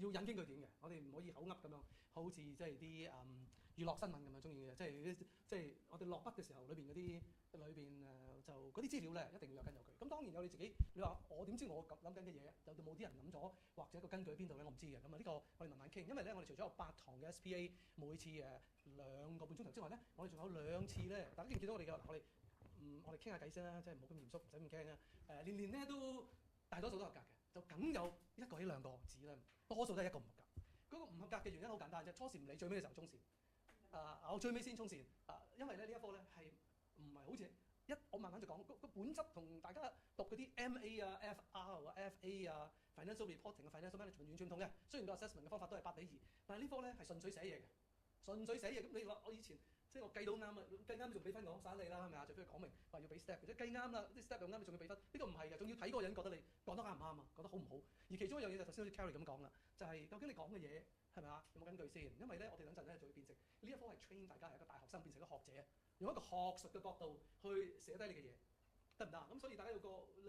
要引經據典嘅，我哋唔可以口噏咁樣，好似即係啲娛樂新聞咁樣中意嘅，即係我哋落筆嘅時候裏邊就嗰啲資料咧一定要有根有據。咁當然有你自己，你話我點知我諗緊嘅嘢有冇啲人諗咗，或者個根據喺邊度咧？我唔知嘅。咁啊呢個我哋慢慢傾，因為咧我哋除咗有8堂嘅 SPA， 每次2個半鐘頭之外咧，我哋仲有2次咧。大家見唔見到我哋嘅？我哋傾下偈先啦，即係唔好咁嚴肅，唔使咁驚啊！年咧都大多數都合格嘅，就梗有1個起2個字啦，多數都係1個唔合格。嗰個唔合格嘅原因好簡單啫，初時唔理，最尾嘅時候衝線。我最尾先衝線因為咧呢一科咧係唔係好似我慢慢就講個本質同大家讀嗰啲 MA 啊、FR 啊、FA 啊、Financial Reporting 啊、Financial Management 完全唔同嘅。雖然個 assessment 嘅方法都係8:2，但係呢科咧係純粹寫嘢嘅，純粹寫嘢。咁你話我以前即係我計到啱啊，計啱仲俾分我散你啦，係咪啊？除非佢講明話要俾 step， 即係計啱啦，啲 step 又啱，你仲要俾分。呢個唔係嘅，仲要睇嗰個人覺得你講得啱唔啱啊，講得好唔好。而其中一樣嘢就頭先好似 Carrie 咁講啦，就係究竟你講嘅嘢係咪啊？有冇根據先？因為咧我哋等陣咧就會變成呢一科係 train 大家係一個大學生變成一個學者，用一個學術嘅角度去寫低你嘅嘢，得唔得啊？咁所以大家你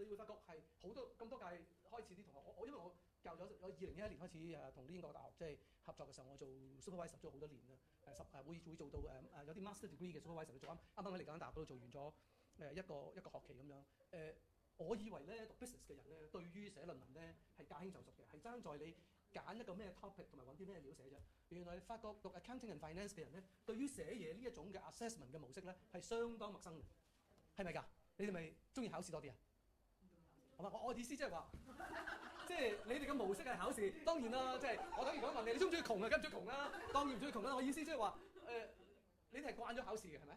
會發覺係好多咁多屆開始啲同學，我因為我教咗我2011年開始同啲英國大學即係合作嘅時候，我做 supervisor 咗好多年啦，會做到有啲 master degree 嘅 supervisor 做啱啱喺利間大學嗰度做完咗一個學期咁樣我以為咧讀 business 嘅人咧對於寫論文咧係駕輕就熟嘅，係爭在你揀一個咩 topic 同埋揾啲咩料寫啫。原來發覺讀 accounting and finance 嘅人咧，對於寫嘢呢一種嘅 assessment 嘅模式咧係相當陌生嘅，係咪㗎？你哋咪中意考試多啲啊？係嘛？我意思即係話，即係你哋嘅模式係考試。當然啦，即係我等如果問你，你中唔中意窮啊？梗唔中意窮啦，當然唔中意窮啦。我意思即係話你哋係慣咗考試嘅係咪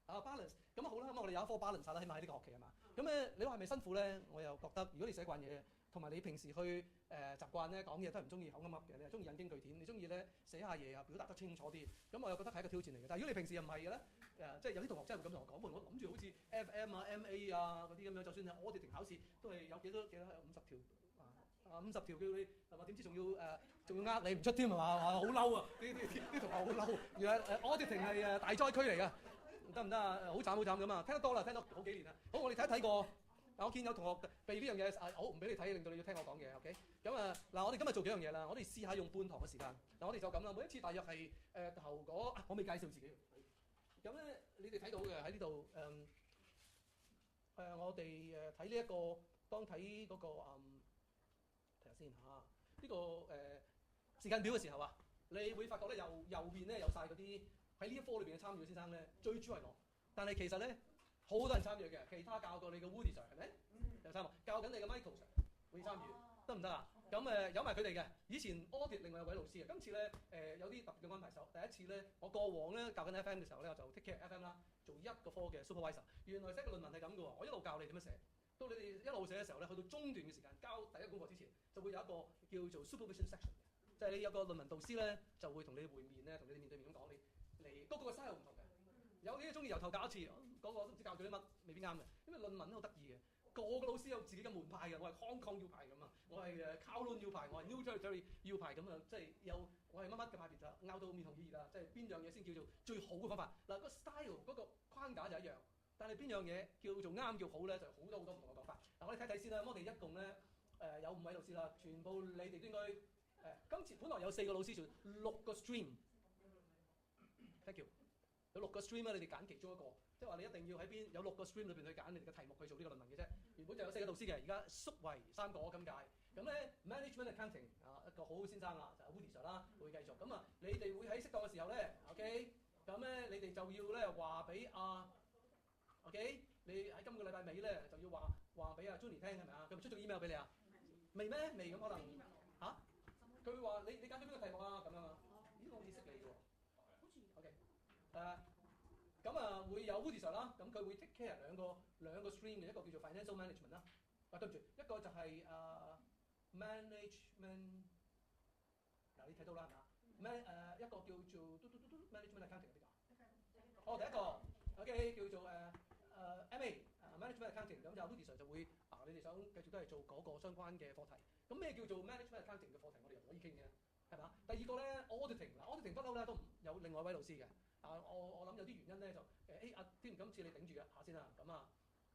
？balance 咁好啦，咁我哋有一科 balance 啦，起碼喺呢個學期係嘛？咁你話係咪辛苦咧？我又覺得，如果你寫慣嘢，同埋你平時去習慣咧講嘢都係唔中意口噏噏嘅，你係中意引經據典，你中意咧寫下嘢啊，表達得清楚啲，咁我又覺得係一個挑戰嚟嘅。但係如果你平時又唔係嘅咧，即係有啲同學真係會咁同我講，我諗住好似 FM 啊、MA 啊嗰啲咁樣，就算係 auditing 考試都係有幾多50條50條叫你係嘛？點知仲要你唔出添係嘛？好嬲啊！啲同學好嬲，原來auditing 係大災區嚟㗎。得唔得啊？好慘咁啊！聽得多啦，聽咗好幾年啦。好，我哋睇一睇個。我見有同學避呢樣嘢，好唔俾你睇，令到你要聽我講嘢。OK，咁嗱，我哋今日做幾樣嘢啦。我哋試下用半堂嘅時間。嗱，我哋就咁啦。每一次大約係頭嗰我未介紹自己。咁咧，你哋睇到嘅喺呢度我哋睇呢一個當睇嗰個睇下先嚇。呢個時間表嘅時候啊，你會發覺咧右邊咧有晒嗰啲喺呢一科裏邊嘅參與嘅先生咧，最主要係我，但係其實咧。好多人參與嘅，其他教過你嘅 Woody Sir 係咪？有參與，教緊你嘅 Michael Sir 會參與，得唔得啊？咁有埋佢哋嘅。以前 audit 另外有位老師嘅，今次咧有啲特別嘅安排手。第一次咧，我過往咧教緊 FM 嘅時候咧，我就 take care FM 啦，做1個科嘅 supervisor。原來寫個論文係咁嘅喎，我一路教你點樣寫，到你哋一路寫嘅時候咧，去到中段嘅時間交第一功課之前，就會有一個叫做 supervision section 嘅，就係你有個論文導師咧，就會同你會面咧，同你哋面對面咁講你個個 style 唔同嘅。有啲中意由頭教一次，嗰個都唔知教咗啲乜，未必啱嘅。因為論文都好得意嘅，個老師有自己嘅門派嘅。我係 Hong Kong 要派咁啊，我係Kowloon 要派，我係 New Territory 要派咁啊，即係我係乜乜嘅派別就拗到面紅耳熱啦。即係邊樣嘢先叫做最好嘅方法？嗱，個 style 嗰個框架就一樣，但係邊樣嘢叫做啱叫好咧，就好多唔同嘅講法。嗱，我哋睇睇先啦。我哋一共咧有5位老師啦，全部你哋都應該今次本來有4個老師做6個 stream。Thank you。有6個 stream 咧，你哋揀其中一個，即係話你一定要喺邊有6個 stream 裏邊去揀你哋嘅題目去做呢個論文嘅啫。原本就有4個導師嘅，而家縮為3個今屆。咁咧 management accounting 一個好先生啦，就係 Woody Sir 啦，會繼續。咁啊，你哋會喺適當嘅時候咧 ，OK， 咁咧你哋就要咧話俾OK， 你喺今個禮拜尾咧就要話俾Julie 聽係咪啊？佢咪出咗 email 俾你啊？未咩？未咁可能嚇？佢會話你揀咗邊個題目啊？咁樣啊？咦，我好似識你喎。OK。會有 Woody Sir 啦，咁佢會 take care 兩個 stream 嘅，一個叫做 financial management 啦，對唔住，一個就係management， 嗱你睇到啦係嘛？一個叫做management accounting 邊個？第一個 OK 叫做MA management accounting， 咁就 Woody Sir 就會你哋想繼續都係做嗰個相關嘅課題。咁咩叫做 management accounting 嘅課題？我哋又可以傾嘅，係嘛？第二個咧 auditing， 嗱 auditing 不嬲咧都有另外一位老師嘅。我諗有啲原因咧就天今次你頂住嘅下先啦，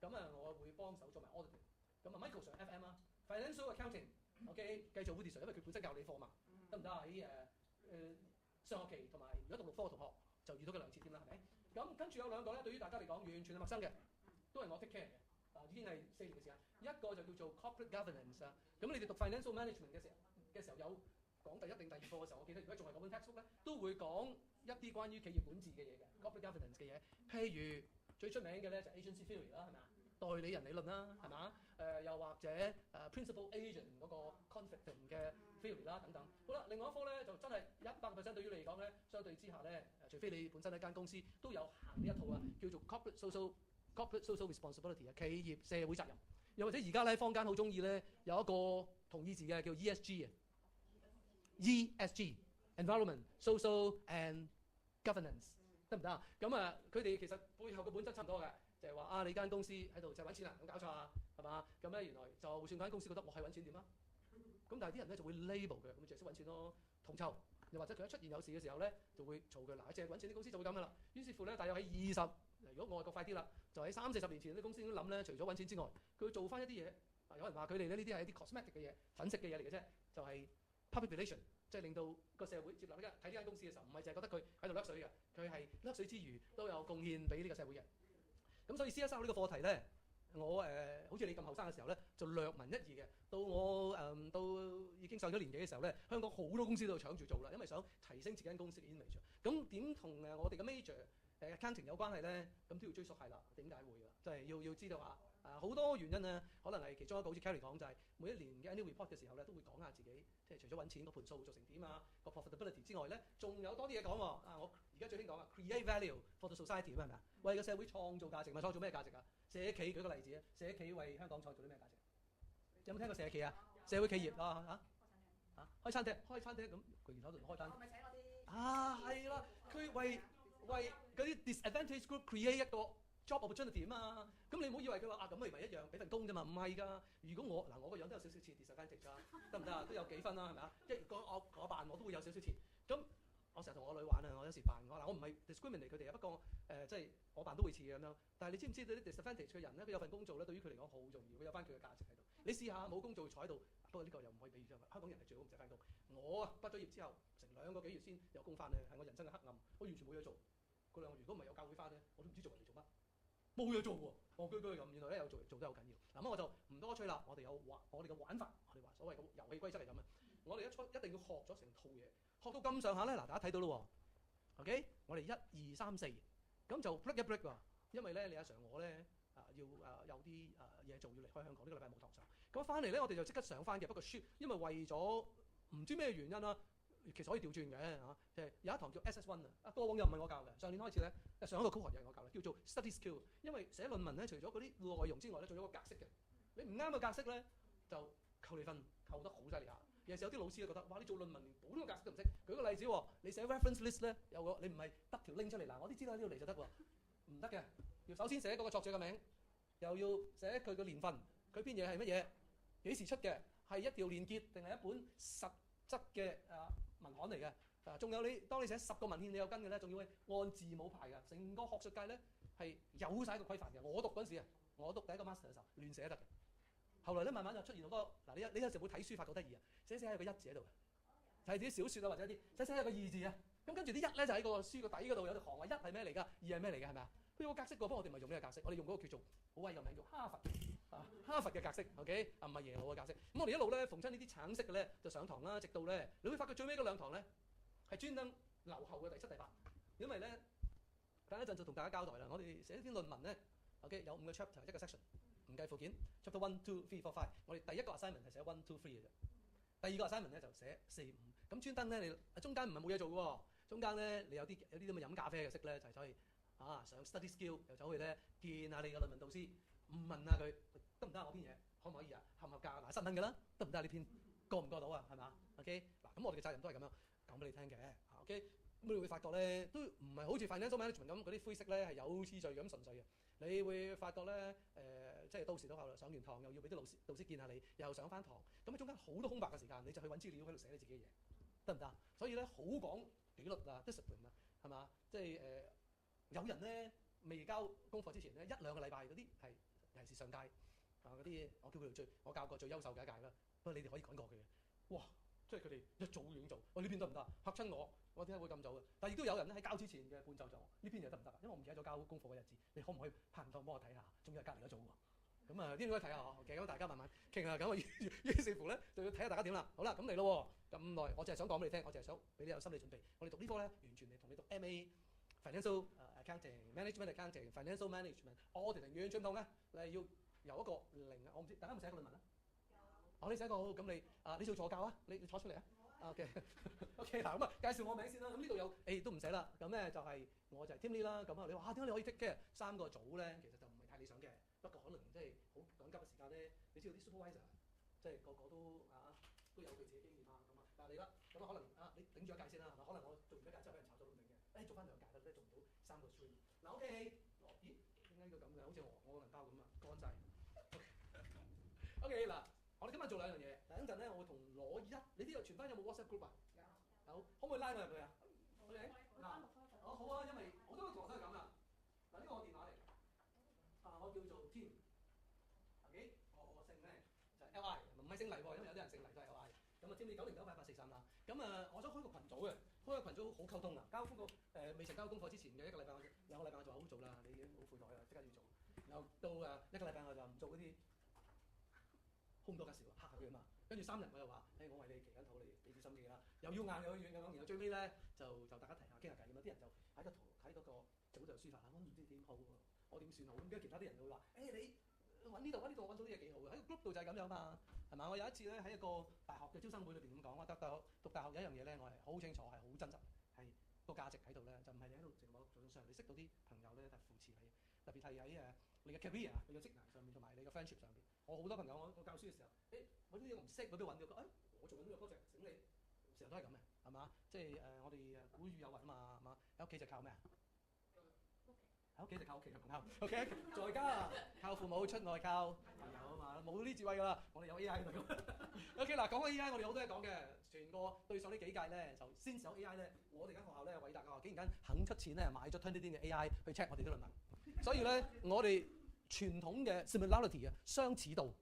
咁我會幫手做埋 auditing。咁Michael Sir FM 啦 ，financial accounting OK， 繼續 Woody Sir，因為佢本身教你課嘛，得唔得啊？喺上學期同埋如果讀6科嘅同學就遇到佢2次添啦，係咪？咁跟住有2個咧，對於大家嚟講完全係陌生嘅，都係我 take care 嘅，已經係4年嘅時間。一個就叫做 corporate governance 啊，咁你哋讀 financial management 嘅時候有講第1定第2課嘅時候，我記得如果仲係嗰本 textbook 咧，都會講一啲關於企業管治嘅嘢嘅 corporate governance 嘅嘢，譬如最出名嘅咧就 agency theory 啦，係咪啊？代理人理論啦，係嘛？又或者principal agent 嗰個 conflict 嘅 theory 啦等等。好啦，另外一科咧就真係100% 對於你嚟講咧，相對之下咧，除非你本身一間公司都有行呢一套啊，叫做 corporate social responsibility 啊，企業社會責任。又或者而家咧坊間好中意咧有一個同義字嘅叫 ESG 啊 ，ESG environment social and governance 得唔得啊？咁啊，佢哋其實背後嘅本質差唔多嘅。就係話啊，你間公司喺度就揾錢啊，咁搞錯啊，係嘛？咁咧原來就算間公司覺得我係揾錢點啊？咁但係啲人咧就會 label 佢，咁咪淨係識揾錢咯，統籌。又或者佢一出現有事嘅時候咧，就會嘈佢嗱，淨係揾錢啲公司就會咁噶啦。於是乎咧，大約喺如果外國快啲啦，就喺30-40年前啲公司都諗咧，除咗揾錢之外，佢會做翻一啲嘢。有人話佢哋咧呢啲係一啲 cosmetic 嘅嘢，粉飾嘅嘢嚟嘅啫，就係 public relation， 即係令到個社會接納睇呢間公司嘅時候，唔係淨係覺得佢喺度掠水嘅，佢係掠水之餘都有貢獻俾呢個社會嘅。咁所以 CSR 呢個課題咧，我好似你咁後生嘅時候咧，就略聞一二嘅。到我到已經上咗年紀嘅時候咧，香港好多公司都搶住做啦，因為想提升自己間公司嘅 image。咁點同我哋嘅 major accounting 有關係咧？咁都要追溯係啦，點解會㗎？即係要知道下好多原因咧，可能係其中一個，好似 Kelly 講就係每一年嘅 annual report 嘅時候咧，都會講下自己，即係除咗揾錢個盤數做成點啊，個 profitability 之外咧，仲有多啲嘢講喎。我而家最興講啊 ，create value for the society 係咪啊？為個社會創造價值，咪創造咩價值啊？社企舉個例子啊，社企為香港創造啲咩價值？有冇聽過社企啊？社會企業啊開餐廳咁，佢然後就開餐廳。我咪請我啲係啦，佢為嗰啲 disadvantaged group create 一個 job opportunity 啊嘛。咁你唔好以為佢話咁咪一樣俾份工啫嘛，唔係㗎。如果我個樣都有少少似 disadvantage 㗎，得唔得啊？都有幾分啦，係咪啊？即係我扮我都會有少少似。咁我成日同我女玩啊，我有時扮我唔係 discriminate 佢哋啊，不過即係我扮都會似咁樣。但係你知唔知道啲 disadvantage 嘅人咧，佢有份工做咧，對於佢嚟講好重要，佢有翻佢嘅價值喺度。你試下冇工做坐喺度，不過呢個又唔可以比喻啫嘛。香港人係最好唔使翻工。我畢咗業之後，成2個幾月先有工翻咧，係我人生嘅黑暗，我完全冇嘢做。嗰2個月如果唔係有教會翻咧，我都唔知做人嚟做乜，冇嘢做喎，戇居居咁。原來咧有做得好緊要。嗱咁我就唔多吹啦。我哋有我哋嘅玩法，我哋話所謂嘅遊戲規則係咁啊。我哋一定要學咗成套嘢，學到咁上下咧，嗱大家睇到咯喎 ，OK？ 我哋1、2、3、4，咁就 break 一 break 喎。因為咧你阿 Sir 我咧要有啲嘢做，要離開香港，呢個禮拜冇堂上。咁翻嚟咧，我哋就即刻上翻嘅。不過 shoot，因為為咗唔知咩原因啦，其實可以調轉嘅嚇。即係有一堂叫 SS1 啊，過往又唔係我教嘅。上年開始咧，上一個 cohort 又係我教嘅，叫做 study skill。因為寫論文咧，除咗嗰啲內容之外咧，仲有個格式嘅。你唔啱個格式咧，就扣你分，扣得好犀利下。有時有啲老師咧覺得，哇！你做論文連本個格式都唔識。舉個例子喎，你寫 reference list 咧，有個你唔係得條 link 出嚟嗱，我啲資料喺呢度嚟就得喎，唔得嘅。要首先寫嗰個作者嘅名，又要寫佢嘅年份，佢篇嘢係乜嘢，幾時出嘅，係一條連結定係一本實質嘅文刊嚟嘅。仲有當你寫10個文獻你有跟嘅咧，仲要按字母排嘅。成個學術界咧係有晒一個規範嘅。我讀嗰陣時啊，我讀第一個 master 嘅時候亂寫得嘅。後來咧慢慢就出現好多嗱，你有時會睇書發覺得意啊，寫有個1字喺度，就係啲小説啊或者啲寫有個2字啊。咁跟住啲1咧就喺個書個底嗰度有條行話1係咩嚟㗎，2係咩嚟㗎，係咪啊？佢有個格式㗎，不過我哋唔係用呢個格式，我哋用嗰個叫做好威嘅名叫哈佛嘅格式 ，OK 唔係耶魯嘅格式。咁我哋一路咧逢親呢啲橙色嘅咧就上堂啦，直到咧你會發覺最尾嗰2堂咧係專登留後嘅第7、第8，因為咧等一陣就同大家交代啦。我哋寫篇論文咧 ，OK 有5個 chapter 一個 section， 唔計附件 ，chapter 1、2、3、4、5。我哋第一個 assignment 係寫1、2、3嘅啫，第二個 assignment 咧就寫4、5。咁專登咧你中間唔係冇嘢做嘅喎，中間咧你有啲咁嘅飲咖啡嘅識咧就係所以。上 study skill 又走去咧見下你個論文導師，問下佢得唔得我篇嘢可唔可以啊？合唔合格嗱新聞㗎啦，得唔得呢篇過唔過到啊？係嘛 ？OK 嗱咁我哋嘅責任都係咁樣講俾你聽嘅。OK 咁你會發覺咧都唔係好似 financial management 咁嗰啲灰色咧係有次序咁順序嘅。你會發覺咧即係到時都後來上完堂又要俾啲導師見下你，又上翻堂，咁喺中間好多空白嘅時間，你就去揾資料喺度寫你自己嘅嘢，得唔得？所以咧好講紀律啊 discipline 啊，係嘛？即係有人咧未交功課之前咧1、2個禮拜嗰啲係尤其是上屆嗰啲我叫佢哋我教過最優秀嘅一屆啦。不過你哋可以趕過佢嘅。哇！即係佢哋一早已經做，呢邊得唔得？嚇親我，我點解會咁早嘅？但係亦都有人咧喺交之前嘅半晝就呢邊又得唔得？因為我唔記得咗交功課嘅日子，你可唔可以拍唔到幫我睇下？仲要係隔離嗰組喎。咁啊，應該睇下嗬。其實咁大家慢慢傾下，咁啊於是乎咧就要睇下大家點啦。好啦，咁嚟咯喎，咁耐，我淨係想講俾你聽，我淨係想俾你有心理準備。我哋讀呢科咧，完全係同你讀 MA Financial Accounting、Management Accounting、Financial Management、Auditing 完全唔同嘅。你係要由一個零啊，我唔知大家有冇寫過論文啊？有。你寫過好，咁你做助教啊？你坐出嚟啊？ OK 嗱，咁啊介紹我名先啦。咁呢度有都唔寫啦。咁咧就係我就係 Team Lead 啦。咁啊你話點解你可以 take care 3個組咧？其實就唔係太理想嘅。不過可能即係好趕急嘅時間咧，你知道啲 supervisor 即係個個都有佢自己經驗啊。咁啊，但係你啦，咁啊可能你頂住一屆先啦，係嘛？可能我做完一屆之後俾人炒咗都唔定嘅。做翻2屆咧，做唔到3個 stream。嗱 OK， 咦點解呢個咁嘅？好似我個銀包咁啊，乾晒。OK 嗱。我哋今日做2樣嘢，等陣咧，我會同攞你呢度全班有冇 WhatsApp group 啊？有，可唔可以拉我入去啊 ？OK， 嗱，好啊，因為好多同學都係咁啦。嗱，呢個我電話嚟，我叫做 Tim，OK， 我姓咧就係 LI， 唔係姓黎喎，因為有啲人姓黎都係 LI。咁啊，Tim 你909883啦。咁啊，我想開個群組嘅，開個群組好溝通啊。交功課未成交功課之前嘅1個禮拜，2個禮拜我就話好做啦，你已經好悔改啦，即刻要做。然後到1個禮拜我就唔做嗰啲。空多吉少，嚇下佢啊嘛。跟住3日我又話，我為你祈緊禱，你俾啲心機啦。又要硬又要軟咁樣，然後最尾咧就大家提下傾下偈咁啊。啲人就喺個圖喺嗰個組就抒發下，我唔知點好喎，我點算好？咁跟住其他啲人就會話，你揾呢度揾到啲嘢幾好嘅，喺個 group 度就係咁樣嘛，係嘛？我有一次咧喺一個大學嘅招生會裏邊咁講，我讀大學有一樣嘢咧，我係好清楚，係好真實，係個價值喺度咧，就唔係你喺度淨係做上，你識到啲朋友咧，係扶持你，特別係喺你嘅 career、你嘅職涯上面同埋你嘅 friendship 上邊。我好多朋友，我教書嘅時候，我啲嘢我唔識，我都揾到個，我做緊呢個 project，醒你，成日都係咁嘅，係嘛？即係我哋古語有云啊嘛，係嘛？喺屋企就靠咩啊？喺屋企就靠屋企嘅朋友 ，OK， 在家靠父母，出外靠朋友啊嘛，冇呢智慧㗎啦，我哋有 AI 喺度。OK 嗱，講開 AI，我哋好多嘢講嘅，全個對上呢幾屆咧，就先有 AI 咧，我哋間學校咧偉大嘅學校，竟然間肯出錢咧買咗 Turnitin 嘅 AI 去 check 我哋啲論文，所以咧我哋傳統嘅 similarity 啊，相似度，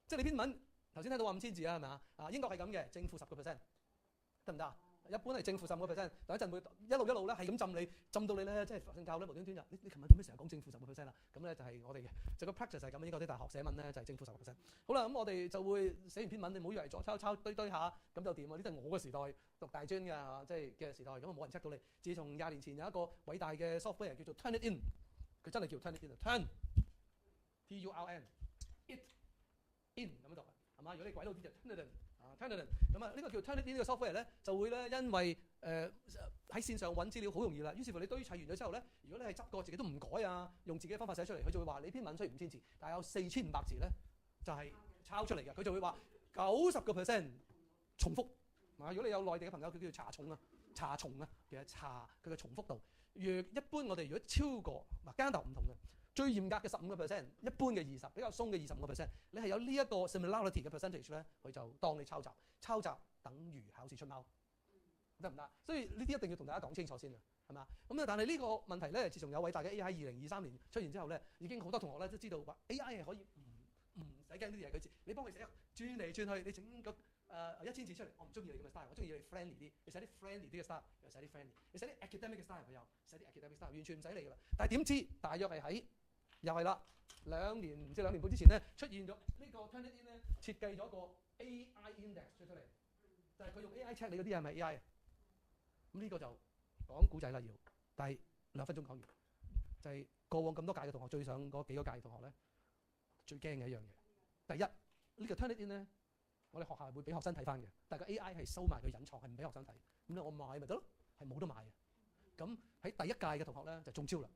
即係你篇文頭先聽到話5000字啊，係咪啊？英國係咁嘅，正負10%，得唔得啊？一般係正負15%，但一陣會一路咧係咁浸到你咧，即係瞓覺咧無端端你琴晚做咩成日講正負15%啦？咁咧就係我哋嘅，就個 practice 係咁。英國啲大學寫文咧就係正負15%。好啦，咁我哋就會寫完篇文，你唔好以為左抄堆下咁就掂啊！呢啲係我嘅時代讀大專嘅即係嘅時代，咁啊冇人 check 到你。自從20年前有一個偉大嘅 software 叫做 Turnitin， 佢真係叫 Turnitin，turn T-U-R-N it in 咁樣讀係嘛？如果你鬼佬啲就 Turnitin。咁啊，呢個叫 Turnitin 呢個 software 咧，就會咧因為喺線上揾資料好容易啦。於是乎你堆砌完咗之後咧，如果你係執過自己都唔改啊，用自己嘅方法寫出嚟，佢就會話你篇文雖然5000字，但係有4500字咧就係抄出嚟嘅。佢就會話90% 重複。如果你有內地嘅朋友，佢叫查重啊，其實查佢嘅重複度。一般我哋如果超過間頭唔同嘅。最嚴格嘅15%，一般嘅20%，比較鬆嘅25%，你係有呢一個 similarity 嘅 percentage 咧，佢就當你抄襲。抄襲等於考試出貓，得唔得？所以呢啲一定要同大家講清楚先啊，係嘛？咁啊，但係呢個問題咧，自從有偉大嘅 AI 2023年出現之後咧，已經好多同學咧都知道話 AI 係可以唔使驚呢啲嘢，佢你幫佢寫轉嚟轉去，你整個1000字出嚟，我唔中意你咁嘅 style， 我中意你 friendly 啲，你寫啲 friendly 啲嘅 style， 又寫啲 friendly， 你寫啲 academic 嘅 style， 佢又寫啲 academic style， 完全唔使理噶啦。但係點知大約係喺又係啦，2年唔知2年半之前咧，出現咗呢個 Turnitin 咧設計咗個 AI index 出嚟，就係佢用 AI check 你嗰啲係咪 AI 啊？咁呢個就講古仔啦，要，但係2分鐘講完，就係過往咁多屆嘅同學，最上嗰幾個屆嘅同學咧，最驚嘅一樣嘢。第一，呢個 Turnitin 咧，我哋學校係會俾學生睇翻嘅，但係個 AI 係收埋佢隱藏，係唔俾學生睇。咁咧我買咪得咯，係冇得買嘅。咁喺第一屆嘅同學咧就中招啦。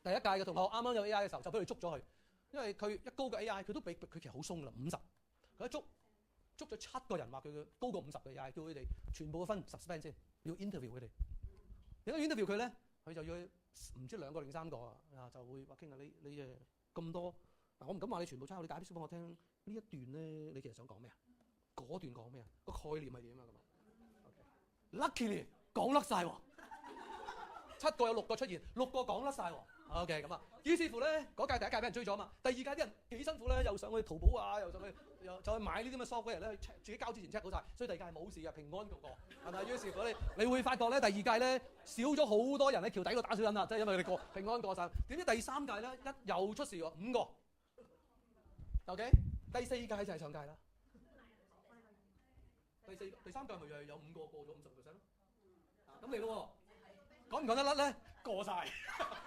第一屆嘅同學啱啱有 AI 嘅時候，就俾佢捉咗佢，因為佢一高過 AI，佢都比佢其實好鬆啦，50。佢一捉咗7個人，話佢高過50嘅 AI，叫佢哋全部分 suspend 先，要 interview 佢哋。點解 interview 佢咧？佢就要唔知2個定3個啊，就會話傾下你咁多，我唔敢話你全部抄，你解釋俾我聽呢一段咧，你其實想講咩啊？嗰段講咩啊？個概念係點啊？咁啊 ，luckily 講甩晒喎。7個有6個出現，6個講甩晒喎。OK 咁啊，於是乎咧，嗰屆第一屆俾人追咗嘛，第二屆啲人幾辛苦咧，又上去淘寶啊，又去買呢啲咁嘅 software 咧，自己交之前 check 好晒，所以第二屆係冇事嘅，平安度過，係咪？於是乎你會發覺咧，第二屆咧少咗好多人喺橋底度打小人啦，即係因為佢哋過平安過晒。點知第三屆咧又出事喎，5個 ，OK， 第四屆就係上屆啦。第三屆咪又係有5個過咗50%咯，咁嚟咯喎，講唔講得甩咧？過晒，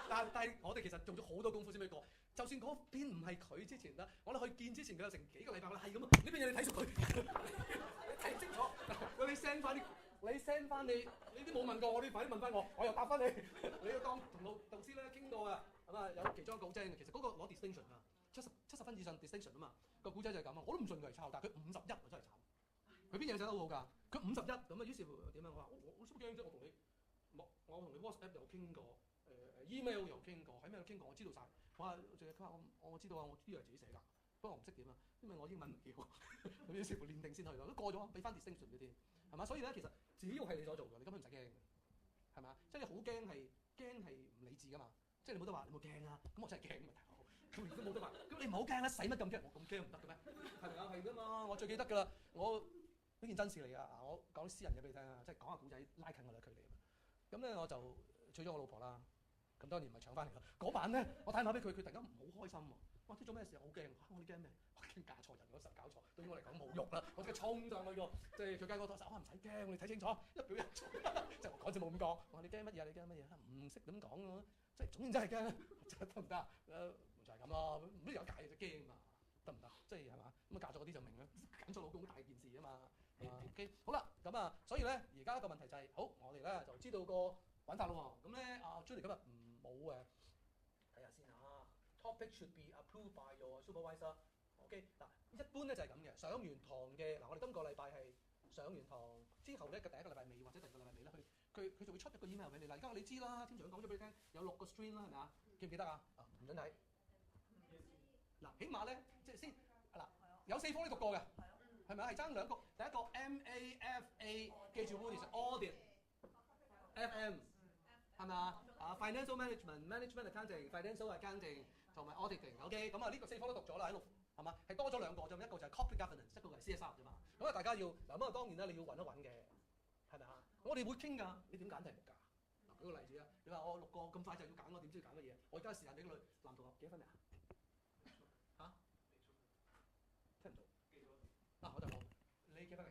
但係我哋其實做咗好多功夫先俾過。就算嗰邊唔係佢之前啦，我哋去見之前佢有成幾個禮拜啦，係咁啊！呢邊嘢你睇熟佢，你睇清楚，你 send 翻啲，你 send 翻你啲冇問過我啲，快啲問翻我，我又答翻你。你要當同導師咧傾過啊，咁啊有其中一個好正嘅，其實嗰個攞 distinction 啊，70分以上 distinction 啊嘛，個古仔就係咁啊，我都唔信佢係抄，但係佢51啊，真係慘。佢邊嘢寫得好好㗎？佢51咁啊，於是乎點啊？我話我好驚啫，我同你 WhatsApp 又傾過，email 又傾過，喺咩度傾過？我知道晒。我話佢話我知道啊，我啲係自己寫㗎，不過我唔識點啊，因為我英文唔叫，咁於是乎練定先去咯。都過咗，俾翻 distinction 嗰啲，係嘛？所以咧，其實只要係你所做嘅，你根本唔使驚嘅，係嘛？即係你好驚係唔理智㗎嘛。即係你冇得話你冇驚啊，咁我真係驚㗎嘛，大佬。咁都冇得話，咁你唔好驚啦，使乜咁驚？我咁驚唔得嘅咩？係咪啊？係㗎嘛，我最記得㗎啦，我呢件真事嚟㗎。我講啲私人嘢俾你聽啊，即係講下古仔拉近我哋距離。咁咧我就娶咗我老婆啦。咁當然唔係搶翻嚟啦。嗰晚咧，我打電話俾佢，佢突然間唔好開心喎。哇！知做咩事啊？好驚！我你驚咩？我驚嫁錯人嗰時候搞錯，對於我嚟講侮辱啦。我即刻衝上去個，即係佢街嗰度，我話唔使驚，你睇清楚，一表人才。即係我講就冇咁講。我話你驚乜嘢啊？你驚乜嘢啊？唔識咁講喎，即係總之真係驚，得唔得？就係咁咯，唔知有解就驚嘛，得唔得？即係係嘛？咁嫁咗嗰啲就明啦，揀錯老公好大件事啊嘛。OK， 好啦，咁啊，所以咧而家個問題就係，好，我哋咧就知道個揾法咯喎。咁咧Judy 今日冇睇下先啊。Topic should be approved by your supervisor。OK， 嗱，一般咧就係咁嘅。上完堂嘅嗱，我哋今個禮拜係上完堂之後咧嘅第一個禮拜尾或者第二個禮拜尾啦，佢就會出一個 email 俾你啦。而家你知啦，天長講咗俾你聽，有6個 stream 啦，係咪啊？記唔記得啊？唔準睇。嗱，起碼咧即係先嗱，有4科你讀過嘅。係咪係爭2個？第一個 MAFA， 記住 Woody audit，FM 係咪啊？Financial management accounting、financial accounting 同埋 auditing。OK， 咁啊呢個4科都讀咗啦，喺6係嘛？係多咗2個啫，一個就係 corporate governance， 一個係 CSR 啫嘛。咁啊大家要嗱咁啊當然啦，你要揾一揾嘅係咪啊？我哋會傾㗎，你點揀題目㗎？嗱舉個例子啊，你話我6個咁快就要揀，我點知要揀乜嘢？我而家時間俾個男同學幾多分啊？嚇？聽唔到？嗱我就冇。你幾分嚟？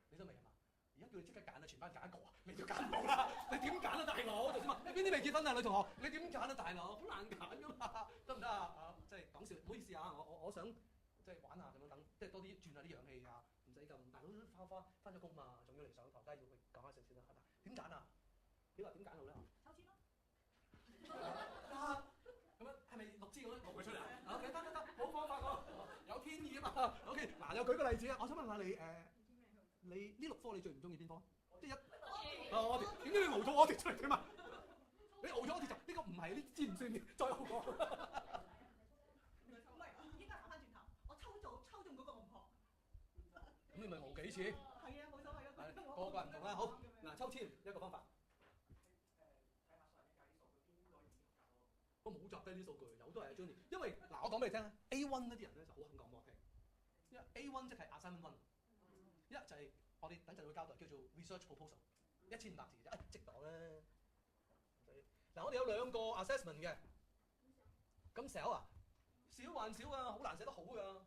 你都未係嘛？而家叫你即刻揀啊！全班揀一個啊！你就揀唔到啦！你點揀啊，大佬？就先問你邊啲未結婚啊，女同學？你點揀啊，大佬？好難揀㗎嘛，得唔得啊？即係講笑，唔好意思啊！我想即係玩下咁樣等，即係多啲轉下啲氧氣啊，唔使咁大佬翻咗工嘛，仲要嚟上堂，梗係要去講下聲先啦，係嘛？點揀啊？你話點揀好咧？抽籤咯！咁樣係咪6支咁樣攞佢出嚟啊 ？OK， 得，冇方法喎，有天意啊嘛。OK， 嗱又舉個例子啊，我想問下你你呢6科你最唔中意邊科？即係我哋點解你熬咗我哋出嚟點啊？你熬咗我哋就呢個唔係呢知唔算嘅，再好講。唔係，應該講翻轉頭，我抽中嗰個唔學。咁你咪熬幾次？係啊，冇所謂啊。個個人唔同啦，好嗱，抽籤一個方法。我冇集低啲數據，有都係 Johnny。因為嗱，我講俾你聽啦 ，A1 嗰啲人咧就好肯講俾我聽，因為 A1 即係 assignment 1，一就係我哋等陣會交代叫做 research proposal， 1500字啫，即講啦。嗱，我哋有2個 assessment 嘅，咁少啊？少還少啊，好難寫得好㗎。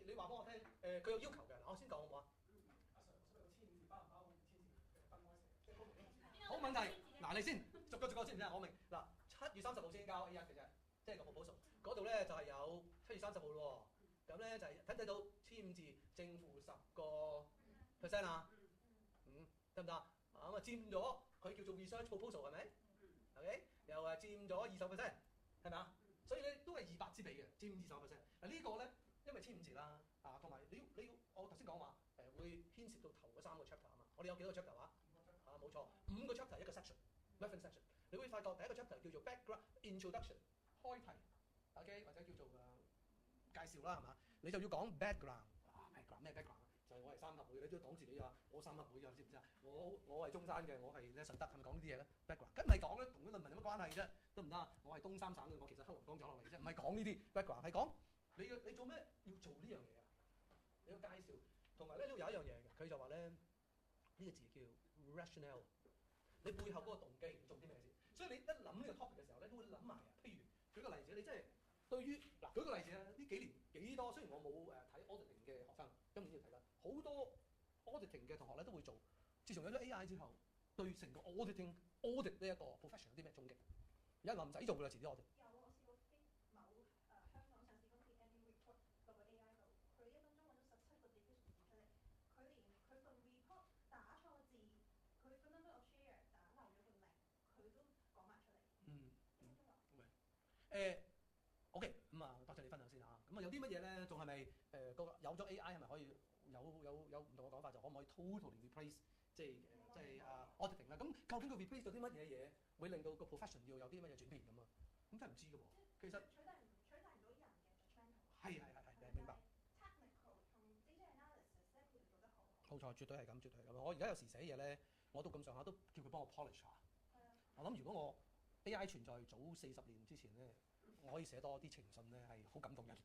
你話俾我聽，佢有要求嘅，嗱我先講好唔好啊？好問題，嗱你先逐個知唔知啊？我明嗱。7月30號先交 A1 嘅啫，即係個 proposal 嗰度咧就係有7月30號咯喎，咁咧就係睇到1000字正負10% 啊，得唔得？咁啊佔咗佢叫做 research proposal 係咪 ？OK， 又係佔咗20%，係咪啊？所以咧都係200支比嘅，佔20%。嗱呢個咧因為1500字啦，同埋你要我頭先講話會牽涉到頭嗰3個 chapter 啊嘛，我哋有幾多個 chapter 啊？冇錯，5個 chapter 一個 section，reference section。你會發覺第一個 chapter 叫做 background introduction 開題 ，OK 或者叫做介紹啦，係嘛？你就要講 background，background 咩 background 啊？就係我係3級會，你都要講自己啊！我三合會㗎，知唔知啊？我係中山嘅，我係咧順德，係咪講呢啲嘢咧 ？background，梗唔係講咧，同啲論文有乜關係啫？得唔得啊？我係東三省嘅，我其實黑龍江走落嚟啫，唔係講呢啲 background，係講你做咩要做呢樣嘢啊？你要介紹，同埋咧呢度有一樣嘢嘅，佢就話咧呢個字叫 rationale， 你背後嗰個動機做啲咩先？所以你一諗呢個 topic 嘅時候咧，都會諗埋啊。譬如舉個例子，你真係對於嗱舉個例子啊，呢幾年幾多？雖然我冇睇 auditing 嘅學生，今年要睇啦，好多 auditing 嘅同學咧都會做。自從有咗 AI 之後，對成個 audit 呢一個 profession 有啲咩衝擊？而家唔使做㗎啦，遲啲 audit。有我試過 fit 某香港上市公司 annual report 落個 AI 度，佢1分鐘揾咗17個 deficiency 出嚟，佢連佢份 report 打錯字，佢 number of share 打漏咗個零，佢都講埋出嚟。OK， 咁啊，多謝你分享先嚇。咁啊，有啲乜嘢咧？仲係咪有咗 AI 係咪可以有唔同嘅講法？就可唔可以 totally replace 即係auditing 啦？咁究竟佢 replace 咗啲乜嘢嘢，會令到個 profession 要有啲乜嘢轉變咁啊？咁真係唔知㗎喎。其實取代唔到人嘅 judgmental。係，明白。technical 同 data analysis 咧，佢哋做得好。冇錯，絕對係咁，絕對係咁。我而家有時寫嘢咧，我都咁上下都叫佢幫我 polish 下。我諗如果我 AI 存在早40年之前咧，我可以寫多啲情信咧，係好感動人。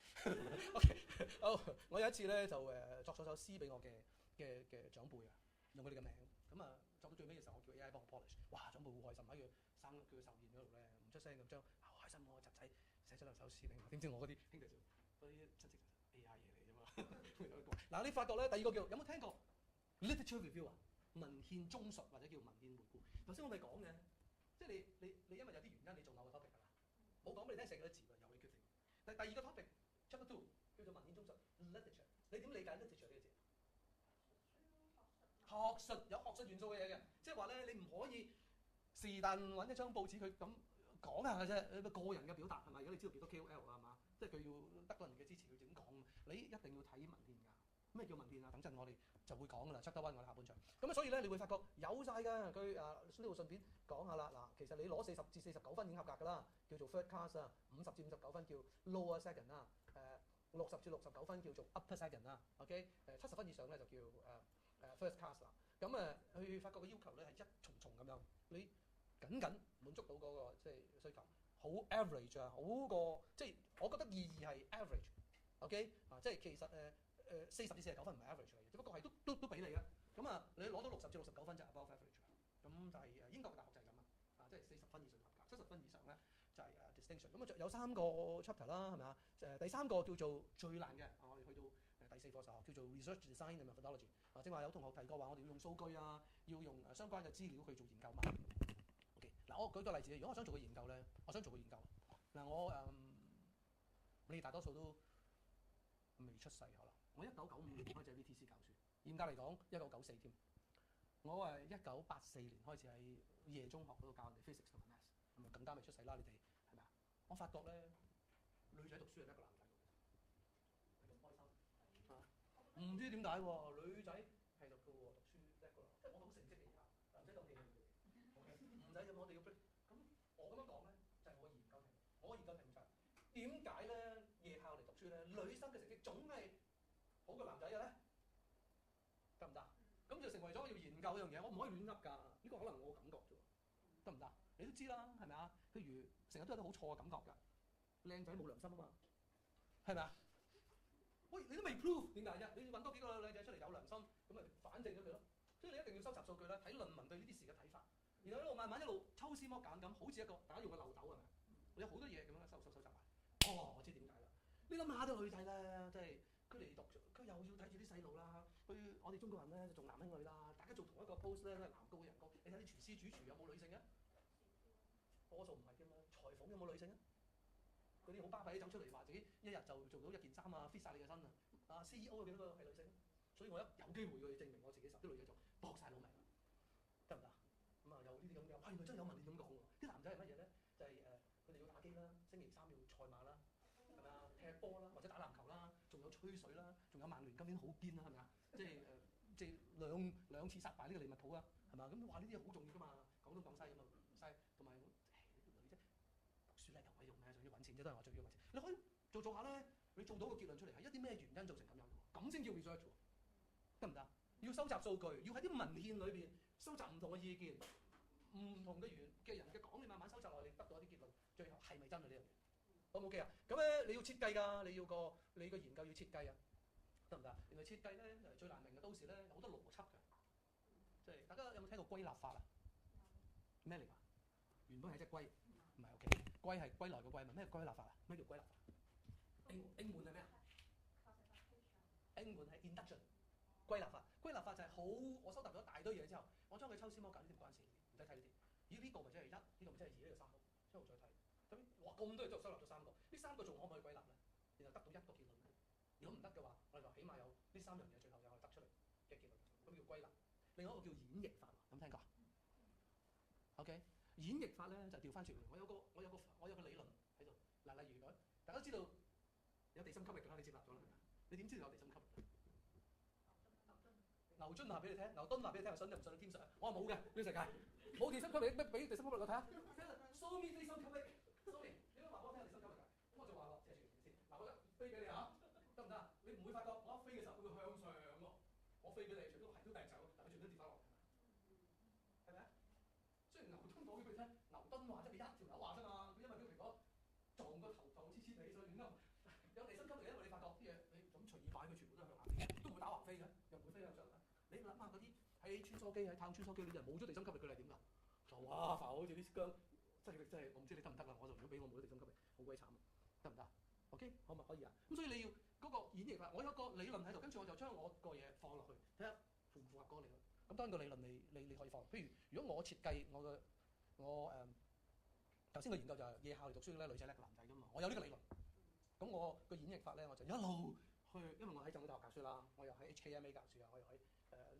OK， 好，我有一次咧就作咗首詩俾我嘅長輩啊，用佢哋嘅名。咁啊，作到最尾嘅時候，我叫 AI 幫我 polish。哇，長輩好開心，喺佢叫佢壽宴嗰度咧，唔出聲咁將好開心喎，侄仔寫咗兩首詩俾我。點知我嗰啲兄弟就嗰啲親戚就 AI 嘢嚟啫嘛。嗱，你發覺咧，第二個叫有冇聽過 literature review 啊？文獻綜述或者叫文獻回顧。頭先我哋講嘅，即係你因為有啲原因你做某個 topic 㗎啦，冇講俾你聽寫幾多字㗎，由你決定。但係第二個 topic chapter 2叫做文獻綜述 literature， 你點理解 literature 呢個字？學術有學術元素嘅嘢嘅，即係話咧你唔可以是但揾一張報紙佢咁講下嘅啫，個人嘅表達係咪？如果你知道幾多 KOL 啊嘛，即係佢要得到人嘅支持，佢點講？你一定要睇文獻㗎。咩叫文獻啊？等陣我哋就會講㗎啦。chapter 1我哋下半場。咁啊，所以咧你會發覺有晒㗎。佢呢度順便講下啦。嗱，其實你攞40至49分已經合格㗎啦，叫做 third class 啊。50至59分叫 lower second 啦。60至69分叫做 upper second 啦。OK， 70分以上咧就叫first class 啦。咁佢發覺嘅要求咧係一重重咁樣，你僅滿足到嗰個即係需求，好 average 啊，好過即係我覺得意義係 average。OK 啊，即係其實40至49分唔係 average 嚟嘅，只不過係都俾你嘅。咁啊，你攞到60至69分就係 above average 啦。咁就係英國嘅大學就係咁啊，即係40分以上合格，70分以上咧就係distinction。咁啊，有3個 chapter 啦，係咪啊？第3個叫做最難嘅，我哋去到第4課時候叫做 research design and methodology。正話有同學提過話，我哋要用數據啊，要用相關嘅資料去做研究嘛。OK， 嗱我舉個例子，如果我想做個研究咧，我想做個研究嗱，你大多數都未出世可能。我1995年開始喺 VTC 教書，嚴格嚟講1994添。我1984年開始喺夜中學嗰度教人哋 physics 同埋 maths， 咁啊更加未出世啦，你哋係咪啊？我發覺咧，女仔讀書係一個男仔讀嘅，係咁開心啊！唔知點解喎，女仔係讀嘅喎，讀書叻嘅喎，即係我講成績嚟㗎，男仔講氣氣嘅。唔使咁，我哋要逼。咁我咁樣講咧，就係我研究題目。我研究題目就係點解咧夜校嚟讀書咧，女生嘅成績總係好過男仔嘅咧？得唔得？咁就成為咗我要研究一樣嘢，我唔可以亂噏㗎。呢個可能我感覺啫，得唔得？你都知啦，係咪啊？譬如成日都有啲好錯嘅感覺㗎，靚仔冇良心啊嘛，係咪啊？喂，你都未 prove 點解啫？你揾多幾個靚仔出嚟有良心，咁咪反證咗佢咯。所以你一定要收集數據啦，睇論文對呢啲事嘅睇法，然後一路慢慢一路抽絲剝繭咁，好似一個大家用個漏斗係咪？你有好多嘢咁樣收集埋。哦，我知點解啦。你諗下啲女仔咧，即係佢嚟讀，佢又要睇住啲細路啦。我哋中國人咧就重男輕女啦，大家做同一個 post 咧都係男高人高。你睇啲廚師主廚有冇女性啊？多數唔係㗎嘛。裁縫有冇女性啊？嗰啲好巴閉走出嚟話自己一日就做到1件衫啊 ，fit 晒你嘅身啊！CEO 有幾多個係女性？所以我有機會去證明我自己時候，啲女仔就搏晒老命，得唔得？咁啊有呢啲咁嘅，哇原來真係有文獻咁講喎！啲男仔係乜嘢咧？就係佢哋要打機啦，星期3要賽馬啦，係咪啊？踢波啦，或者打籃球啦，仲有吹水啦，仲有曼聯今年好堅啦，係咪啊？即係兩次殺敗呢個利物浦啊，係嘛？咁話呢啲好重要㗎嘛，廣東廣西咁啊，西同埋女啫。讀書叻有鬼用咩？仲要揾錢啫，都係話最要揾錢。你可以做下咧，你做到個結論出嚟係一啲咩原因造成咁樣嘅喎，咁先叫 research 喎，得唔得？要收集數據，要喺啲文獻裏邊收集唔同嘅意見、唔同嘅人嘅講，你慢慢收集落嚟，得到一啲結論，最後係咪真嘅呢樣嘢？好唔 OK 啊？咁咧你要設計㗎，你個研究要設計啊，得唔得？原來設計咧最難明嘅，到時咧有好多邏輯嘅，即係大家有冇聽過歸納法啊？咩嚟㗎？原本係隻龜，唔係 OK，龜係歸來嘅龜，咩歸納法啊？咩叫歸納法？英文係咩啊？英文係 induction。歸納法，歸納法就係好，我收集咗一大堆嘢之後，我將佢抽絲剝繭，呢啲唔關事，唔使睇呢啲。咦？呢個咪即係一，呢個咪即係二，呢個三個，之後再睇。咁哇咁多嘢之後收納咗三個，呢三個仲可唔可以歸納咧？然後得到一個結論咧。如果唔得嘅話，我哋就起碼有呢三樣嘢，最後就可以得出嚟嘅結論，咁叫歸納。另外一個叫演繹法，有冇聽過 ？OK， 演繹法咧就調翻轉。我有個理論喺度。嗱，例如大家都知道有地心吸力㗎啦，你接納咗啦，係咪？你點知道有地心吸力？牛津話俾你聽，牛頓話俾你聽，信就唔信你天上。我話冇嘅，呢個世界冇地心吸力，咩俾地心吸力我睇下 ？Show me 地心吸力 ，sorry， 你都話我聽地心吸力㗎，咁我就話咯，借住先。嗱，我飛俾你嚇，得唔得？你唔會發覺我一飛嘅時候佢會向上喎，我飛俾你，全部都係都掟走，但係全部都跌翻落嚟，係咪啊？雖然牛頓講俾佢聽，牛頓話即係一條友話啫嘛，佢因為佢蘋果撞個頭撞黐黐地，所以亂噏。有地心吸力，因為你發覺啲嘢你咁隨意擺，佢全部都係向下跌，都唔會打橫飛嘅，又唔會飛向上。你諗下嗰啲喺穿梭機、喺太空穿梭機，你就冇咗地心吸力，佢係點㗎？就哇浮好似啲薑，真係我唔知你得唔得啦。我就如果俾我冇咗地心吸力，好鬼慘，得唔得 ？OK， 可唔可以啊？咁所以你要嗰個演繹法，我有個理論喺度，跟住我就將我個嘢放落去，睇下符唔符合嗰個理論。咁當然個理論你可以放。譬如果我設計我頭先個研究就係夜校嚟讀書咧，女仔叻過男仔㗎嘛。我有呢個理論，咁我個演繹法咧我就一路去，因為我喺浸會大學教書啦，我又喺 HKMA 教書啊，我又喺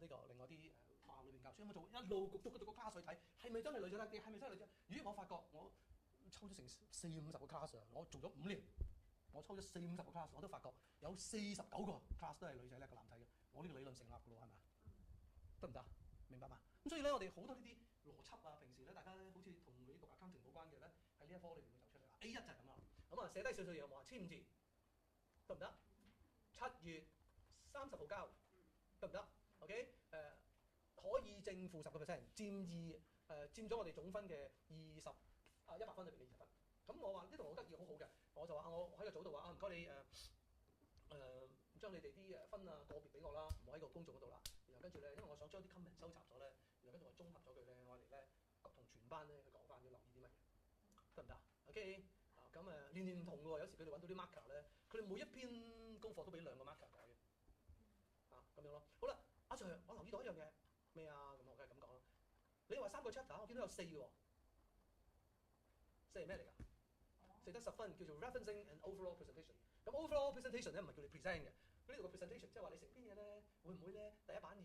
呢個另外啲學校裏邊教書，咁我就一路逐個 class 去睇，係咪真係女仔叻啲？係咪真係女仔？咦！我發覺我抽咗成40-50個 class 啊，我做咗5年，我抽咗40-50個 class，我都發覺有49個 class 都係女仔叻過男仔嘅。我呢個理論成立㗎咯，係咪啊？得唔得？明白嘛？咁所以咧，我哋好多呢啲邏輯啊，平時咧大家咧好似同你讀 accounting 冇關嘅咧，喺呢一科裏邊會走出嚟啦。A1 就係咁啦。咁啊，寫低少少嘢有冇啊？1500字得唔得？7月30號交得唔得 ？OK， 可以正負10%，佔咗我哋總分嘅100分裏邊嘅20分。咁我話呢度好得意，好好嘅，我就話我喺個組度話唔該你將你哋啲分啊個別俾我啦，唔好喺個公眾嗰度啦。然後跟住咧，因為我想將啲 comment 收集咗咧，然後跟住我綜合咗佢咧，我哋咧同全班咧去講翻要留意啲乜嘢，得唔得 ？OK， 咁年唔同嘅喎，有時佢哋揾到啲 marker 咧，佢哋每一篇功課都俾2個 marker 改嘅，咁樣咯。好啦，阿 Sir， 我留意到一樣嘢咩啊？咁我梗係咁講啦。你話3個 chapter， 我見到有4嘅喎，4係咩嚟㗎？4得10分，叫做 referencing and overall presentation。咁 overall presentation 咧唔係叫你 present 嘅，呢度個 presentation 即係話你成篇嘢咧會唔會咧第一版咧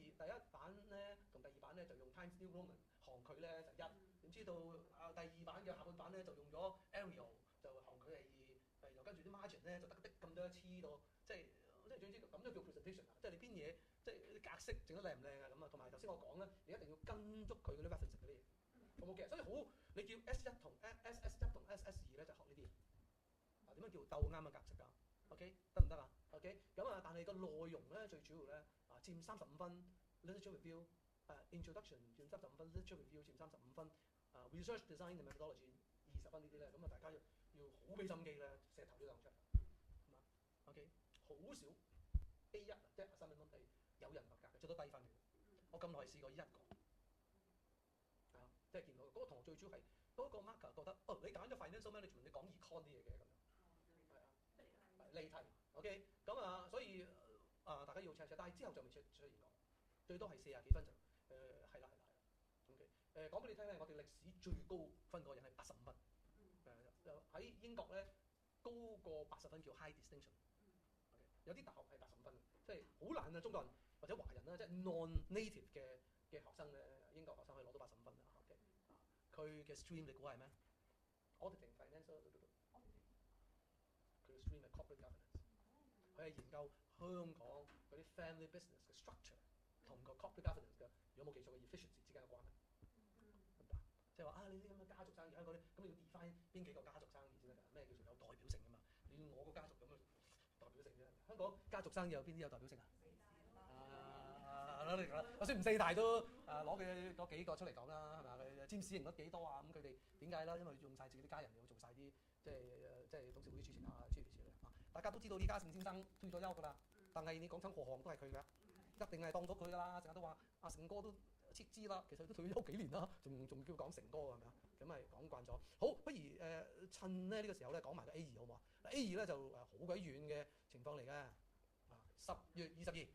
同第二版咧就用 Times New Roman 行距咧就1，點知道第二版嘅下半版咧就用咗 Arial 就行距係2，又跟住啲 margin 咧就得咁多黐到，即係總之咁就叫 presentation 啊！即係你篇嘢即係啲格式整得靚唔靚啊咁啊，同埋頭先我講咧，你一定要跟足佢嗰啲 reference 嗰啲嘢，好冇嘅。所以好你叫 S1 同 SS1 同 SS2咧就學呢啲嘢。點樣叫鬥啱嘅格式㗎 ？OK 得唔得啊 ？OK 咁啊，但係個內容咧最主要咧佔35分 literature review， introduction 佔35分 literature review 佔35分，research design and methodology 20分呢啲咧，咁啊大家要好俾心機咧，寫頭呢2出，係嘛 ？OK 好少 A1 即係3分係有人合格嘅，最多低分嘅。我咁耐試過1個，即係見到嗰個同學最主要係嗰個 marker 覺得你揀咗 financial management， 你講 econ 啲嘢嘅咁樣。離題 ，OK， 咁所以大家要 check， 但係之後就未出現過，最多係40幾分就係啦 ，OK， 講俾你聽咧，我哋歷史最高分嗰個人係85分，喺英國咧高過80分叫 high distinction，OK， 有啲大學係85分嘅，即係好難啊！中國人或者華人啦，即係 non-native 嘅學生咧，英國學生可以攞到85分啊 ，OK， 佢嘅 stream 你估係咩 ？Auditing financial。佢嘅 stream 係 corporate governance， 佢係研究香港嗰啲 family business 嘅 structure 同個 corporate governance 嘅，如果冇記錯嘅 efficiency 之間嘅關係，明白？即係話你啲咁嘅家族生意，香港啲咁你要 define 邊幾個家族生意先得㗎？咩叫做有代表性㗎嘛？你要我個家族咁嘅代表性啫。香港家族生意有邊啲有代表性啊？啦，你講啦。就算唔四大都攞佢嗰幾個出嚟講啦，係咪啊？佢佔市盈率幾多啊？咁佢哋點解啦？因為用晒自己啲家人要做晒啲即係董事會主席啊、諸如此類啊。大家都知道李嘉誠先生退咗休㗎啦，但係你講親何項都係佢㗎，一定係當咗佢㗎啦。成日都話阿成哥都撤資啦，其實都退咗休幾年啦，仲叫講成哥係咪啊？咁咪講慣咗。好，不如趁呢個時候咧講埋個 A2好唔好啊？A2咧就好鬼遠嘅情況嚟嘅。10月22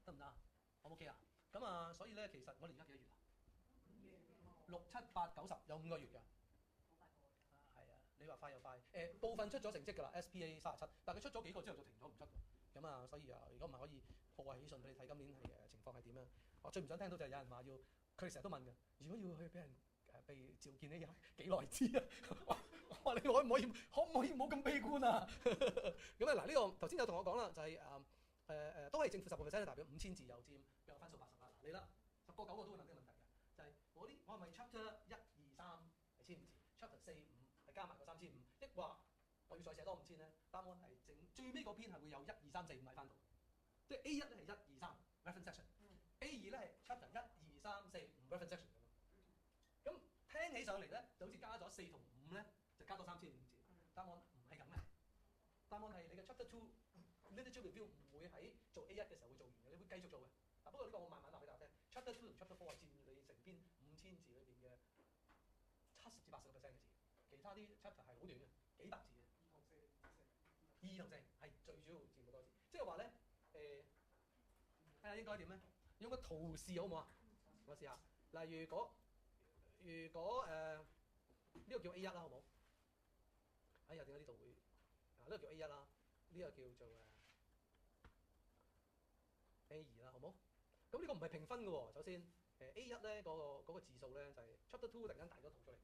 得唔得啊？我 OK 啊？咁啊，所以咧其實我哋而家幾多月啊？6、7、8、9、10有5個月㗎。係啊，你話快又快。部分出咗成績㗎啦 ，SPA 37，但係佢出咗幾個之後就停咗唔出㗎。咁啊，所以啊，如果唔係可以破壞喜訊俾你睇，今年係情況係點啊？我最唔想聽到就係有人話要，佢哋成日都問㗎，如果要去俾人被召見呢，幾耐知啊？我話你可唔可以唔好咁悲觀啊？咁啊嗱，呢個頭先有同我講啦，就係都係政府10%嘅代表5000字又佔有分數80啦。嗱，你啦，10個9個都會問呢個問題嘅，就係我係咪 chapter 1、2、3係1500字 ，chapter 4、5係加埋個3500，抑或我要再寫多5000咧？答案係最尾嗰篇係會有1、2、3、4、5喺翻度，即係 A1 咧係1、2、3 reference section，A2 咧係 chapter 1、2、3、4、5 reference section 咁。咁聽起上嚟咧就好似加咗4同5咧，就加多3500字。答案唔係咁嘅，答案係你嘅 chapter 2 literature review 唔會喺做 A1 嘅時候會做完嘅，你會繼續做嘅。嗱，不過呢個我慢慢話俾大家聽 ，chapter 2同 chapter 4係佔你成篇5000字裏邊嘅70至80%嘅字，其他啲 chapter 係好短嘅，幾百字嘅。2同4係最主要佔好多字，即係話咧睇下應該點咧？用個圖示好唔好啊？我試下。嗱，如果呢個叫 A1 啦，好唔好？哎呀，點解呢度會呢個叫 A1 啦？呢個叫做A2啦，好唔好？咁呢個唔係評分嘅喎。首先A1咧嗰個字數咧就係 chapter 2突然間大咗圖出嚟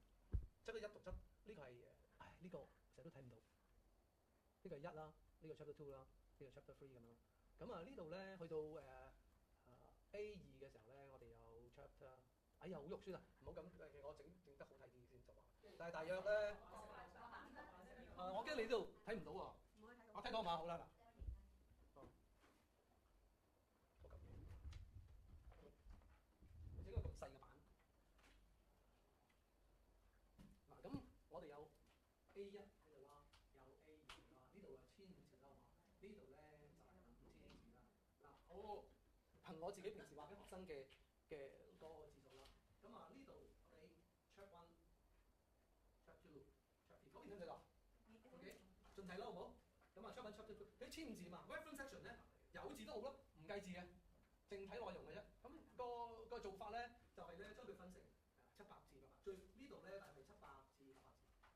，chapter 1同呢個係呢個成日都睇唔到。呢個係1啦，呢個 chapter 2啦，呢個 chapter 3咁樣。咁啊呢度咧去到A2嘅時候咧，我哋有 chapter， 哎呀好肉酸啊！唔好咁，我整得好睇啲先就話。但係大約咧，我驚你呢度睇唔到喎。我睇到嘛，好啦嗱。整個咁細嘅版。嗱，咁我哋有 A1 喺度啦，有 A2啦，呢度有1500字啦，好嘛？呢度咧就係5000字啦。嗱，我憑我自己平時話俾學生嘅個字數啦。咁啊呢度我哋 chapter 1、chapter 2、chapter 3嗰邊睇唔睇到 ？OK， 盡睇啦，好唔好？咁啊 chapter 2佢1500字嘛 ，reference section 咧有字都好咯，唔計字嘅，淨睇內容嘅啫。咁個做法咧就係咧將佢分成700至800，最呢度咧大概700至800字。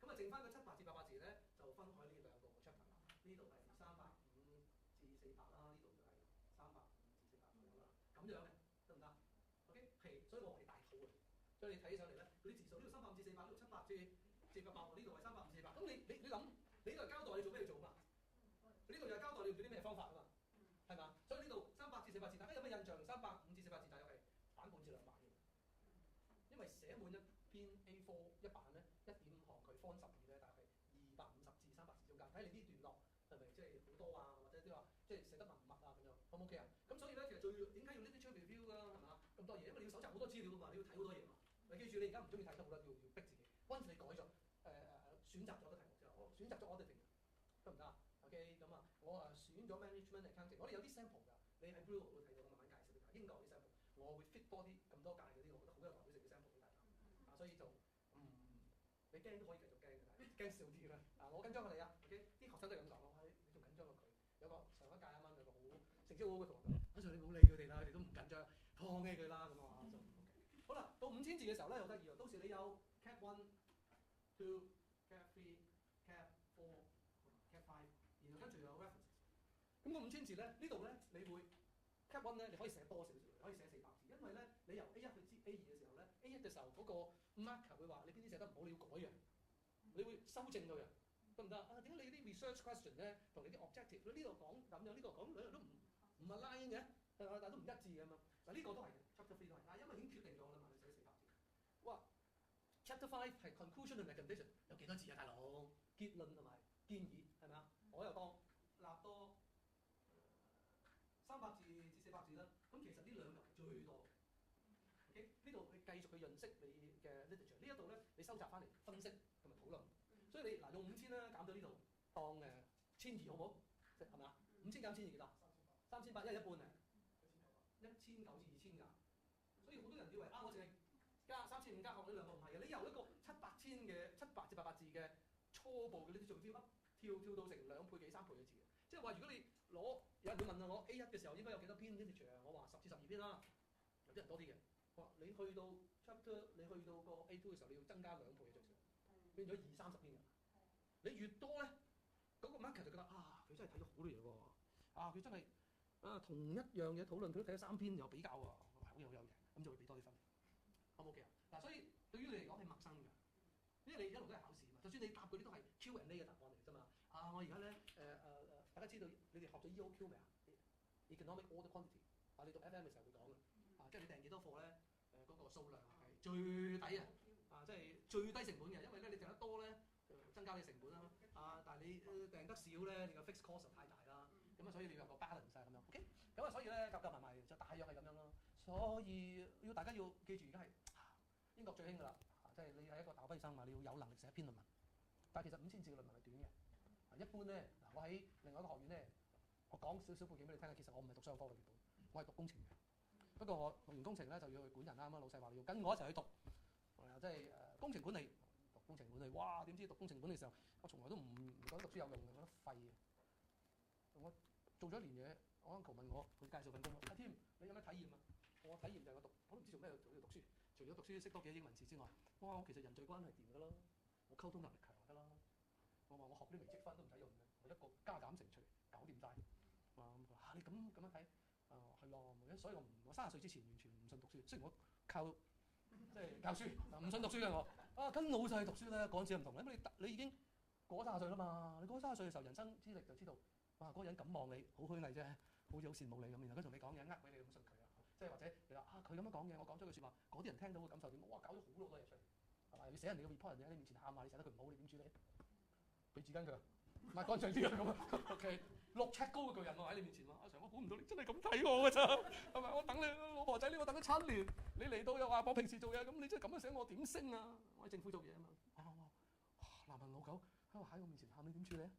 咁啊剩翻個700至800字咧就分開呢兩個 chapter 啦。呢度係350至400啦，呢度就係350至400左右啦。咁樣嘅得唔得 ？OK， 所以我係大肚嘅，所以你睇起上嚟咧嗰啲字數呢度350至400，呢度700至800，呢度係350至400。咁你諗，你呢度係交代你做咩做嘛？呢度又係交代你用咗啲咩方法啊嘛？係嘛？所以呢度300至400字，大家有咩印象？350至400字大約係版本至2版嘅，因為寫滿一篇 A4 一版咧1.5行佢 font 12咧，大概係250至300字中間。睇你啲段落係咪即係好多啊？或者啲話即係寫得文密啊咁樣，好唔 OK 啊？咁所以咧其實點解要 literature review 啊？係嘛？咁多嘢，因為你要搜集好多資料啊嘛，你要睇好多嘢嘛。你記住，你而家唔中意睇得好啦，要逼自己。once 你改咗選擇咗個題目之後，我選擇咗 auditing 得唔得啊 ？OK， 咁啊，我選咗 management accounting， 我哋有啲 sample 㗎，你喺 Blue 會睇到，我慢慢介紹俾大家。英國啲 sample， 我會 fit 多啲咁多屆嗰啲，我覺得好有代表性嘅 sample 俾大家。所以就你驚都可以繼續驚嘅，驚少啲啦。我緊張過你啊 ，OK， 啲學生都係咁講咯，你仲緊張過佢。有個上一屆啱啱有個好成績好嘅同學，嗰時你唔好理佢哋啦，佢哋都唔緊張，放棄佢啦咁啊就 OK。好啦，到5000字嘅時候咧，好得意喎，到時你有 Cap 1、2、Cap 3、Cap 4、Cap 5，然後跟住有 references。咁個5000字咧，呢度咧你會 Cap 1咧，你可以寫多少少，可以寫400字，因為咧你由 A1 去知 A2嘅時候咧 ，A1 嘅時候嗰個 marker 會話你邊啲寫得唔好，你要改嘅，你會修正佢嘅，得唔得啊？點解你啲 research question 咧同你啲 objective 呢度講咁樣，呢個講兩樣都唔係 line 嘅，但係都唔一致嘅嘛。嗱呢個都係 chapter 3都係，但係因為已經決定咗啦嘛，你寫400字。哇 ！chapter 5係 conclusion and recommendation， 有幾多字啊，大佬？結論同埋建議係咪啊？我又當立多300字至400字啦。咁咁其實呢兩嚿係最多嘅。OK， 呢度去繼續去潤色你嘅 literature， 呢一度咧你收集翻嚟分析同埋討論。所以你嗱用5000啦減到呢度，當1200好唔好？係咪啊？5000減1200幾多？3800，一半啊，1900至2000㗎。所以好多人以為啊，我淨係加3500加學呢兩個唔係嘅，你由一個700至800字嘅初步嘅呢啲做 build up， 跳到成2倍幾3倍嘅字嘅。即係話如果你攞有人會問啊，我 A1 嘅時候應該有幾多篇 literature 啊？我話10至12篇啦，有啲人多啲嘅。我話你去到 chapter， 你去到個 A2 嘅時候，你要增加2倍嘅最少，變咗20-30篇㗎。你越多咧，嗰個 market 就覺得啊，佢真係睇咗好多嘢喎，啊佢真係同一樣嘢討論，佢都睇咗3篇又比較喎，好有嘅，咁就會俾多啲分。好唔好嘅？嗱，所以對於你嚟講係陌生嘅，因為你一路都係考試嘛。就算你答嗰啲都係 Q&A 嘅答案嚟啫嘛。啊，我而家咧大家知道你哋學咗 EOQ 未啊 ？Economic Order Quantity 啊，你讀 FM 嘅時候會講嘅。啊，即係你訂幾多課咧？嗰個數量係最抵啊！即係最低成本嘅，因為咧你訂得多咧，增加你成本啦。但係你訂得少咧，你個 fixed cost 就太大啦。咁所以你要有個 balance 咁樣。OK， 咁所以咧夾埋就大約係咁樣咯。所以大家要記住，而家係英國最興㗎啦。即係你係一個大學畢業生嘛，你要有能力寫一篇論文。但係其實5000字嘅論文係短嘅。一般咧，我喺另外一個學院咧，我講少少背景俾你聽。其實我唔係讀商科嘅原本，我係讀工程嘅。不過我讀完工程咧就要去管人啦，咁老細話你要跟我一齊去讀，即係工程管理，讀工程管理。哇！點知讀工程管理嘅時候，我從來都唔覺得讀書有用嘅，覺得廢嘅。我做咗1年嘢，我 uncle 問我，佢介紹份工，阿添你有咩體驗啊？我體驗就係我讀，我都唔知做咩要讀書，除咗讀書識多幾個英文字之外，我其實人際關係掂㗎啦，我溝通能力強就得啦。我話我學啲微積分都唔使用嘅，我一個加減乘除搞掂晒。你咁樣睇？係咯，所以我30歲之前完全唔信讀書，雖然我靠即係教書，唔信讀書嘅我。跟老細讀書咧，嗰陣時唔同，因為你已經過咗30歲啦嘛，你過咗30歲嘅時候，人生資歷就知道，嗰個人咁望你，好虛偽啫，好似好羨慕你咁，然後佢同你講嘢，俾你咁信佢啊，即係或者你話佢咁樣講嘢，我講咗句説話，嗰啲人聽到會感受點？哇，搞咗好多嘢出嚟，係咪？你寫人哋嘅 report，人哋喺你面前喊下，你寫得佢唔好，你點處理？俾紙巾佢，抹乾淨啲啊咁啊。OK。6尺高嘅巨人喎喺你面前喎，阿 Sir 我估唔到你真係咁睇我㗎咋，係咪？我等你老婆仔呢個等咗7年，你嚟到又話我平時做嘢，咁你真係咁樣寫我點升啊？我喺政府做嘢啊嘛。男人老狗喺我面前喊，你點處理啊？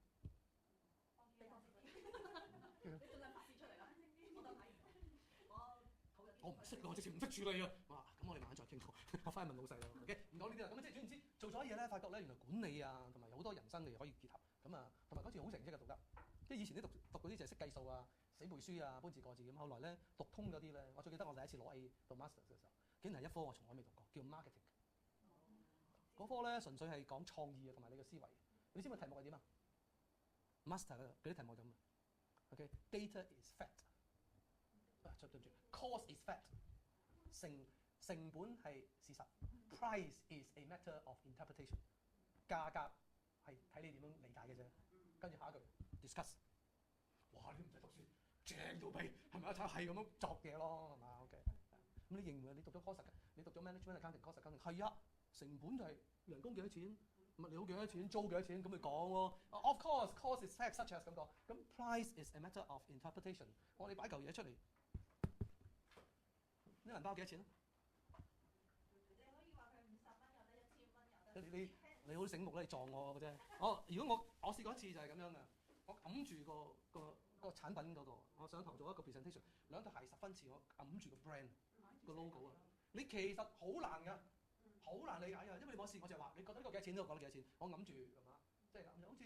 你盡量發泄出嚟啦，我就睇唔到。我唔識㗎，我直情唔識處理啊。哇，咁我哋慢慢再傾過，我翻去問老細啦。OK， 唔講呢啲啦。咁即係總言之，做咗嘢咧，發覺咧原來管理啊，同埋有好多人生嘅嘢可以結合。咁同埋嗰次好成績嘅讀得。即係以前啲讀嗰啲就係識計數啊、死背書啊、搬字過字咁。後來咧讀通咗啲咧，我最記得我第一次攞 A 讀 master 嘅時候，竟然係一科我從來未讀過，叫 marketing。嗰科咧純粹係講創意啊同埋你嘅思維。你知唔知題目係點啊 ？master 嗰啲題目就咁啊。OK，data is fact。對唔住 ，cost is fact。成本係事實 ，price is a matter of interpretation。價格係睇你點樣理解嘅啫。跟住下一句 discuss， 哇！你唔使讀書，正到痹，係咪啊？睇係咁樣作嘢咯，係嘛 ？OK。咁你認為你讀咗 cost， 你讀咗 management accounting cost accounting， 係啊，成本就係人工幾多錢，物料幾多錢，租幾多錢，咁咪講咯。Of course, cost is fact such as 咁講。咁 price is a matter of interpretation。我哋擺嚿嘢出嚟，呢銀包幾多錢啊？你可以話佢50蚊有得1000蚊有得。你好醒目咧，你撞我嘅啫。如果我試過一次就係咁樣嘅，我揞住個產品嗰度，我上堂做一個 presentation， 兩對鞋10分似，我揞住個 brand 個 logo 啊。你其實好難㗎，好難理解㗎，因為你冇試過就係話，你覺得呢個幾多錢都覺得幾多錢，我揞住係嘛？即係好似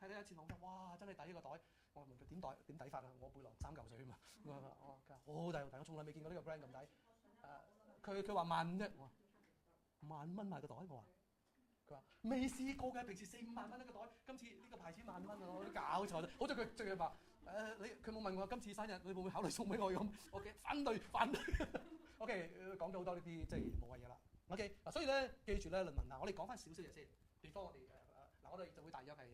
睇一次，我覺得哇真係抵呢個袋。我問佢點抵法啊？我背囊3嚿水啊嘛。我話好抵，我從來未見過呢個 brand 咁抵。佢話10000啫，我話10000蚊買個袋，我話。佢話未試過嘅，平時4-5萬蚊一個袋，今次呢個牌子10000蚊啊！我都搞錯啦。好在佢最後話佢冇問我今次生日你會唔會考慮送俾我咁 ？OK， 反對。OK， 講咗好多呢啲即係無謂嘢啦。OK， 嗱，所以咧記住咧論文嗱，我哋講翻少少嘢先。before 我哋我哋就會大約係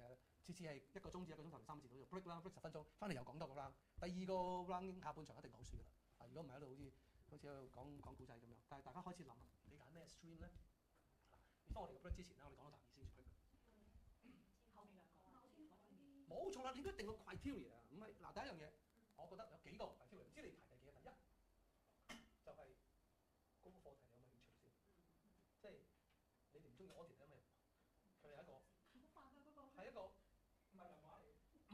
次係1個鐘至1個鐘頭3節到就 break 啦 ，break 10分鐘，翻嚟又講多個 round。第2個 round 下半場一定講書㗎啦。如果唔係喺度好似喺度講古仔咁樣，但係大家開始諗你揀咩 stream 咧？before 我哋個 break 之前咧，我哋講到第2先至 break。後面2個。冇錯啦，你應該定個 criteria 啊，唔係嗱第一樣嘢，我覺得有幾個 criteria，唔知你排第幾啊？第1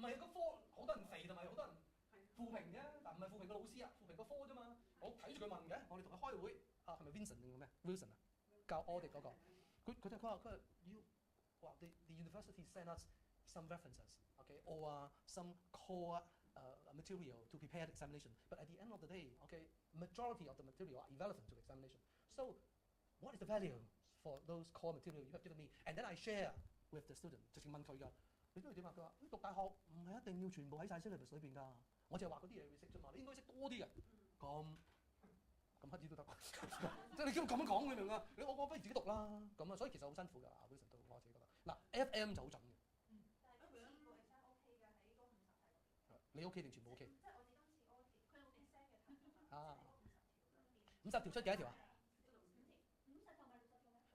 係個科好多人肥同埋好多人負評啫，但唔係負評個老師啊，負評個科啫嘛。我睇住佢問嘅，我哋同佢開會啊，係咪 Vincent 定咩 Wilson 啊？教 audit 嗰個，佢話 you 話 the university send us some references，okay，or some core material to prepare the examination. But at the end of the day, okay, majority of the material are irrelevant to the examination. So what is the value for those core material you have given me? And then I share with the student，直情問佢㗎。你都係點啊？佢話：讀大學唔係一定要全部喺晒 syllabus 裏邊㗎。我就係話嗰啲嘢會識啫嘛，你應該識多啲嘅。咁乞兒都得，即係你咁樣講，你明啊？我不如自己讀啦。咁啊，所以其實好辛苦㗎。Wilson 都我自己覺得。嗱 FM 就好準嘅。但係嗰次個 exam OK 嘅喺嗰50題。你 OK 定全部 OK？即係我哋今次 audit，佢有 exam 嘅題目啊50條，50條出幾多條啊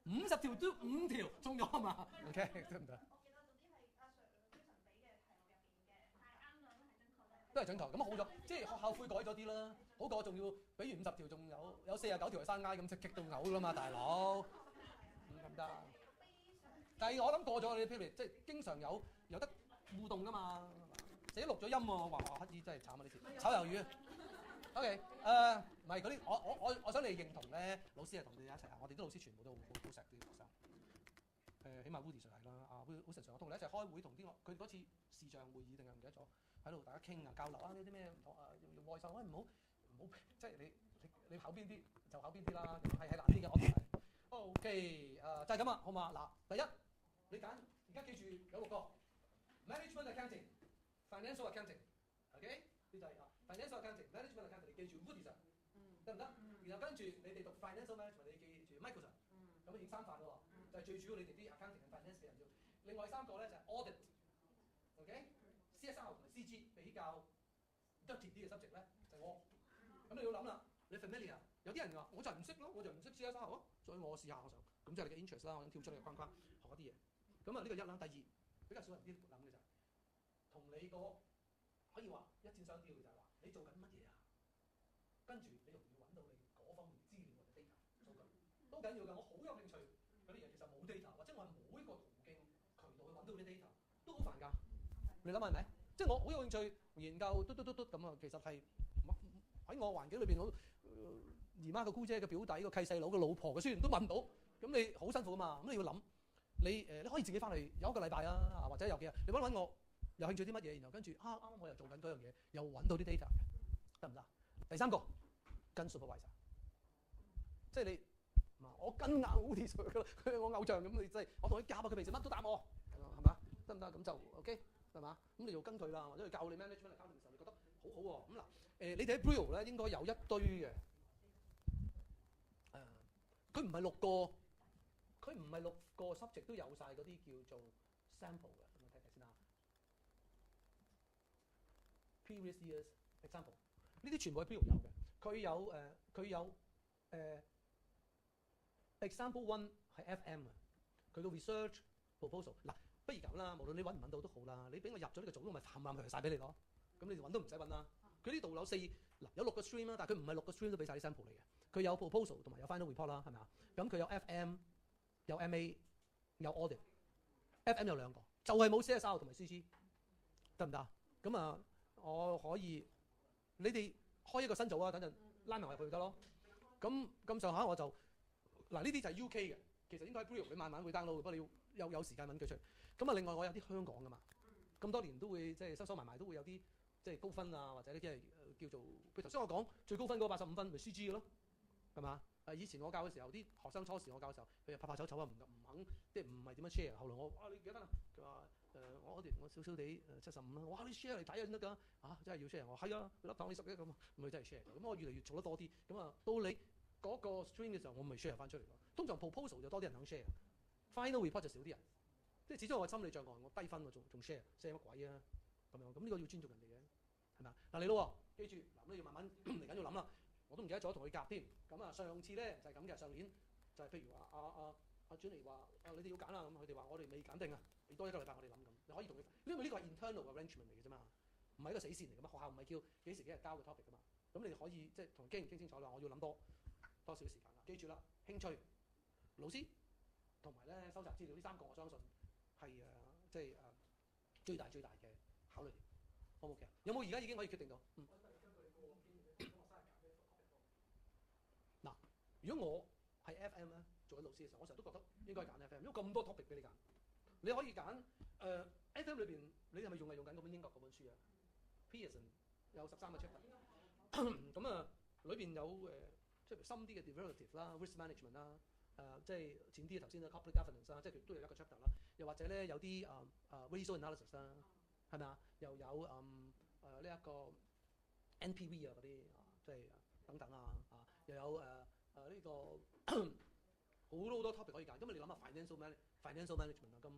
？50條都5條，中咗啊嘛 ？OK 得唔得？我記得總之係阿 Sir Wilson 俾嘅題目入邊嘅，但係啱兩都係準確嘅。都係準確，咁好咗，即係學校悔改咗啲啦，好過仲要俾完50條，仲有49條係生挨咁，即係激到嘔啦嘛，大佬，咁得。但係我諗過咗你 period，即係經常有得互動噶嘛，自己錄咗音喎，哇乞兒真係慘啊呢次，炒魷魚。OK， 唔係嗰啲，我想你認同咧，老師係同你哋一齊啊，我哋啲老師全部都好錫啲學生。起碼 Woody Sir 係啦，Wilson Sir，我同你一齊開會，同啲佢嗰次視像會議定係唔記得咗，喺度大家傾啊交流啊，呢啲咩唔同用外手，唔好即係你考邊啲就考邊啲啦，係難啲嘅安排。OK，就係咁啊，好嘛？嗱，第一你揀，而家記住有6個 management accounting、financial accounting，OK， 呢就係financial accounting、management accounting， 你記住 Woody Sir， 得唔得？然後跟住你哋讀 financial management， 你記住 Michael Sir， 咁已經3範咯喎，就係最主要你哋啲 accounting 同 finance 嘅人要。另外3個咧就係 audit，OK，CSR 同埋 CG 比較 dirty 啲嘅 subject 咧就係我。咁你要諗啦，你 familiar？ 有啲人話我就唔識咯，我就唔識 CSR 咯，所以我試下我想，咁即係你嘅 interest 啦，我想跳出你嘅框框學一啲嘢。咁啊呢個1啦，第二比較少人啲諗嘅就係同你個可以話一箭雙雕嘅就係話你做緊乜嘢啊？跟住你容易揾到你嗰方面資料或者 data 數據都緊要㗎。我好有興趣嗰啲嘢，其實冇 data 或者我係冇一個途徑渠道去揾到啲 data 都好煩㗎。你諗下係咪？即係我好有興趣研究嘟咁啊，其實係喺我環境裏邊好。姨媽個姑姐嘅表弟個契細佬嘅老婆嘅書都問唔到，咁你好辛苦啊嘛。咁你要諗，你可以自己翻嚟有一個禮拜啊，或者有幾日，你揾我有興趣啲乜嘢，然後跟住啱啱我又做緊嗰樣嘢，又揾到啲 data 嘅，得唔得？第3個跟 supervisor， 即係你我跟硬 Woody Sir 佢係我偶像咁，你即係我同佢夾啊，佢平時乜都答我，係嘛？得唔得？咁就 OK 係嘛？咁你就跟佢啦，或者佢教你 management accounting 嘅時候，你覺得好好喎。咁嗱你哋喺 Brio 咧應該有一堆嘅。佢唔係6個 subject 都有晒嗰啲叫做 sample 嘅，咁我睇睇先啦。Previous years example 呢啲全部喺 Brio 有嘅，佢有example 1係 FM 嘅，佢個 research proposal 嗱，不如咁啦，無論你揾唔揾到都好啦，你俾我入咗呢個組，我咪冚唪唥晒俾你咯。咁你揾都唔使揾啦。佢呢度有有6個 stream 啦，但係佢唔係6個 stream 都俾晒啲 sample 嚟嘅。佢有 proposal 同埋有 final report 啦，係咪啊？咁佢有 FM、有 MA、有 audit。FM 有2個，就係冇 CSR 同埋 CG， 得唔得？咁啊，我可以你哋開一個新組啊，等陣拉埋入去就得咯。咁上下我就嗱呢啲就係 UK 嘅，其實應該喺 Brio 你慢慢會 download，不過你要有時間揾佢出嚟。咁啊，另外我有啲香港噶嘛，咁多年都會即係收埋都會有啲即係高分啊，或者呢啲係叫做，譬如頭先我講最高分嗰個85分，咪 CG 嘅咯。係嘛？以前我教嘅時候，啲學生初時我教嘅時候，佢又怕醜啊，唔肯，即係唔係點樣 share。後來我你幾多分啊？佢話我少少地75啦。哇！你 share 嚟睇下先得㗎。真係要 share。我係啊，粒糖你10嘅咁，咪真係 share。咁我越嚟越做得多啲。咁啊，到你嗰個 stream 嘅時候，我咪 share 翻出嚟咯。通常 proposal 就多啲人肯 share，final report 就少啲人。即係始終我心理障礙，我低分喎，仲 share 乜鬼啊？咁樣咁呢個要尊重人哋嘅，係咪啊？嗱你咯喎，記住嗱，咁你要慢慢嚟緊要諗啦。我都唔記得咗同佢夾添，咁啊上次咧就係咁嘅，上年就係譬如話阿專尼話你哋要揀啦，咁佢哋話我哋未揀定啊，俾多1個禮拜我哋諗咁，你可以同佢，因為呢個係 internal arrangement 嚟嘅啫嘛，唔係一個死線嚟噶嘛，學校唔係叫幾時幾日交嘅 topic 噶嘛，咁你哋可以即係同經理傾清楚啦，我要諗多少時間啦，記住啦，興趣、老師同埋咧收集資料呢3個，我相信係即係最大嘅考考慮，O 唔 OK 啊？有冇而家已經可以決定到？嗱，如果我係 FM 咧做緊老師嘅時候，我成日都覺得應該揀 FM，因為咁多 topic 俾你揀，你可以揀FM 裏邊，你係咪用緊嗰本英國嗰本書啊 ？Pearson 有13個 chapter，咁啊裏邊有即係深啲嘅 derivative 啦、risk management 啦，即係淺啲嘅頭先啦 corporate governance 啦，即係佢都有一個 chapter 啦。又或者咧有啲ratio analysis 啦，係咪啊？又有呢一個 NPV 啊嗰啲即係等等啊又有呢個好多 topic 可以揀。因為你諗下 financial management 啊咁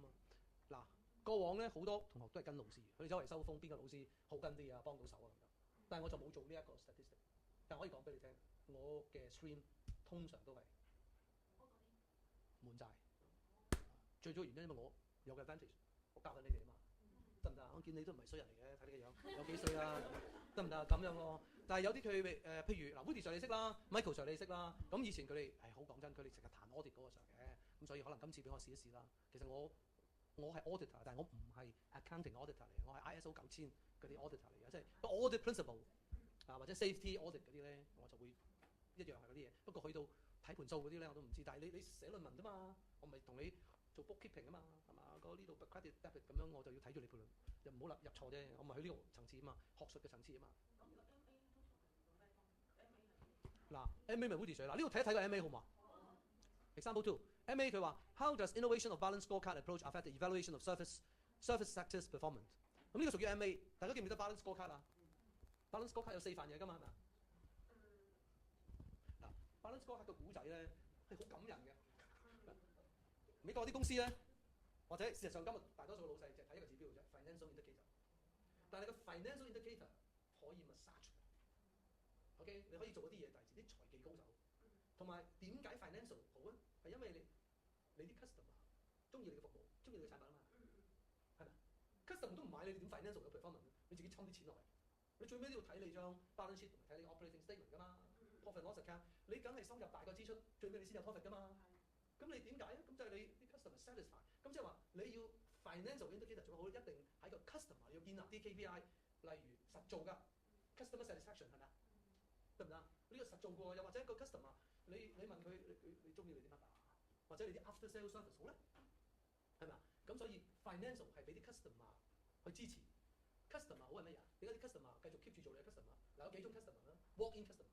嗱，過往咧好多同學都係跟老師，佢哋周圍收風，邊個老師好跟啲啊，幫到手啊咁樣。但係我就冇做呢一個 statistic， 但係可以講俾你聽，我嘅 stream 通常都係滿曬。最主要原因因為我有個 advantage， 我教緊你哋啊嘛，得唔得啊？我見你都唔係衰人嚟嘅，睇你個樣有幾歲啦，得唔得啊？咁樣咯。但係有啲佢譬如嗱 Woody Sir 你識啦 ，Michael Sir 你識啦，咁以前佢哋係好講真，佢哋成日彈 audit 嗰個 Sir 嘅，咁所以可能今次俾我試一試啦。其實我係 auditor， 但係我唔係 accounting auditor 嚟，我係 ISO 9000嗰啲 auditor 嚟嘅，即係 audit principle 或者 safety audit 嗰啲咧，我就會一樣係嗰啲嘢。不過去到睇盤數嗰啲咧，我都唔知。但係你寫論文啫嘛，我咪同你做 bookkeeping 啊嘛，係嘛？呢度 credit debit 咁樣，我就要睇住你盤論，又唔好入錯啫。我咪去呢個層次啊嘛，學術嘅層次啊嘛。嗱 ，MA 咪 Woody Sir 嗱，呢度睇一睇個 MA 好嘛 ？Example 2，MA 佢話 How does innovation of balanced scorecard approach affect the evaluation of service sectors performance？ 咁呢個屬於 MA， 大家記唔記得 balanced scorecard 啊 ？balanced scorecard 有4份嘢㗎嘛，係咪啊？嗱 ，balanced scorecard 個古仔咧係好感人嘅。美國啲公司咧，或者事實上今日大多數嘅老細就係睇一個指標嘅啫 ，financial indicator。但係個 financial indicator 可以 massage 嘅 ，OK？ 你可以做一啲嘢，但係啲財技高手。同埋點解 financial 好咧？係因為你啲 customer 中意你嘅服務，中意你嘅產品啊嘛，係咪 ？customer 都唔買你，點 financial 有 performance？你自己侵啲錢落嚟，你最尾都要睇你張 balance sheet 同埋睇你 operating statement 㗎嘛 ，profit loss account， 你梗係收入大過支出，最尾你先有 profit 㗎嘛。咁你點解啊？咁就係你啲 customer satisfy。咁即係話你要 financial indicator 做得好，一定喺個 customer 要建立啲 KPI， 例如實做㗎 customer satisfaction 係咪啊？得唔得？呢個實做過，又或者個 customer 你問佢你中意你啲乜啊？或者你啲 after sale service 好咧，係咪啊？咁所以 financial 係俾啲 customer 去支持。customer 好係乜嘢？點解啲 customer 繼續 keep 住做你嘅 customer？嗱有幾種 customer 啦 ，walk-in customer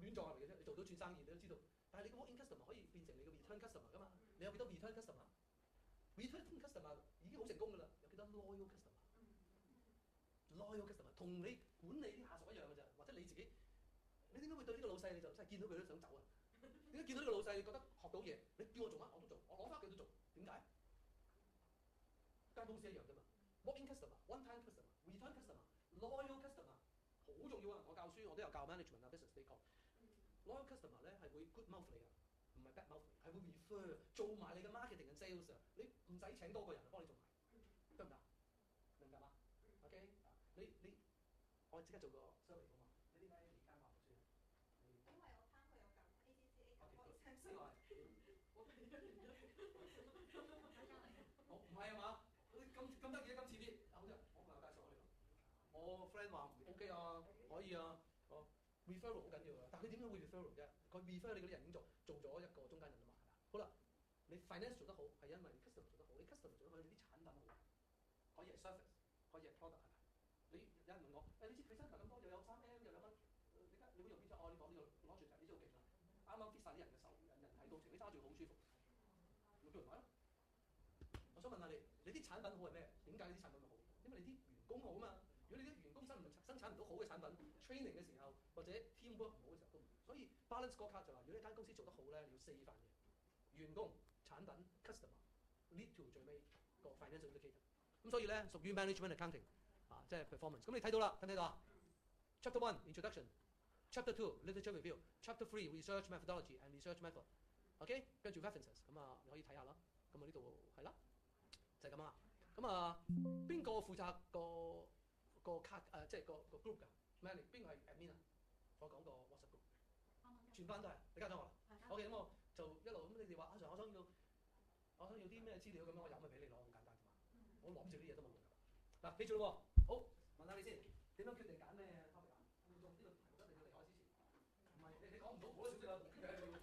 亂撞入嚟嘅啫，你做到轉生意你都知道。但係你個 walk-in customer 可以變成你個 return customer 㗎嘛？你有幾多 return customer？return customer 已經好成功㗎啦，有幾多 loyal customer？loyal customer 同你管理啲下屬一樣㗎咋，或者你自己，你點解會對呢個老細你就真係見到佢都想走啊？點解見到呢個老細你覺得學到嘢，你叫我做乜我都做，我攞翻屋企都做，點解？間公司一樣啫嘛 ，walk-in customer、one-time customer、return customer、loyal customer 好重要啊！我教書我都有教 management 啊 business stakeholder。loyal customer 咧係會 good mouth 你㗎，唔係 bad mouth 你，係會 refer 做埋你嘅 marketing 嘅 sales 啊！你唔使請多個人幫你做埋，得唔得？明白嗎 ？OK 你我即刻做個 survey 好嘛？你點解而家話唔算？因為我貪佢有撳 ACCA 撳 voice 好唔係啊嘛？咁得意啊！今次啲好啫，我朋友介紹我哋。我 friend 話 OK 啊，可以啊，referral 好緊要㗎，但係佢點樣會 referral 啫？佢 refer 你嗰啲人已經做咗一個中間人啊嘛，係嘛？好啦，你 finance 做得好係因為你 customer 做得好，你 customer 做得好，你啲產品好，可以係 service， 可以係 product 係咪？你有人問我你知佢薪酬咁多，又有3M 又有乜？你會用邊隻？你講呢個攞住就呢招勁啦，啱啱 fit 曬啲人嘅手，人體工程，你揸住好舒服，咪叫人買咯。我想問下你啲產品好係咩？點解你啲產品好？因為你啲員工好啊嘛。如果你啲員工生產唔到好嘅產品 ，training 嘅時候或者 teamwork 唔好嘅時候都唔。所以 balance scorecard 就話，如果一間公司做得好咧，你要4份嘢：員工、產品、customer lead to 最尾個 financial indicator。咁所以咧屬於 management accounting 即係 performance。咁你睇到啦，睇唔睇到啊 ？Chapter 1 introduction，Chapter 2 literature review，Chapter 3 research methodology and research method。OK， 跟住 references，咁你可以睇下啦。咁呢度係啦，就係咁啊。咁邊個負責個卡即係個 group 㗎 ？Manage 邊個係 admin 啊？我講個 WhatsApp group， 全班都係，你加咗我啦。OK， 咁我就一路咁你哋話Sir，我想要啲咩資料咁樣，我有咪俾你攞，好簡單啫嘛。我攞住啲嘢都冇用㗎。嗱，記住咯喎，好問下你先，點樣決定揀咩 topic 啊？用呢個題目一定要離開之前，唔係你講唔到，我都少識啦。有咩？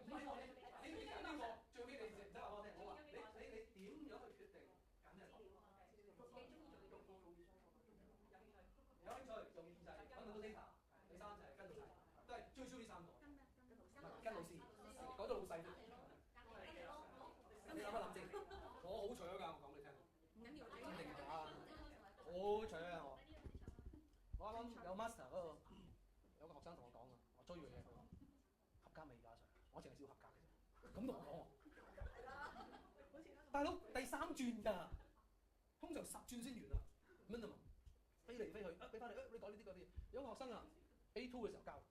唔係我你揀邊個？最尾你唔使話我聽，我話你點樣去決定揀咩 topic？有興趣，重點就係揾到 data，第三就係跟到晒，都係最少呢三個。跟老師，講到老細。你諗一諗先，我好搶㗎，我講俾你聽。唔緊要，一定係啊，好搶啊我。我啱啱有 master 嗰個有個學生同我講啊，我追佢嘢，佢話合格未㗎 Sir？我淨係少合格嘅啫，咁同我講喎。大佬第3轉㗎，通常10轉先完啊，minimum。飛嚟飛去，俾翻你，你講呢啲嗰啲。有個學生啊 ，A2 嘅時候交，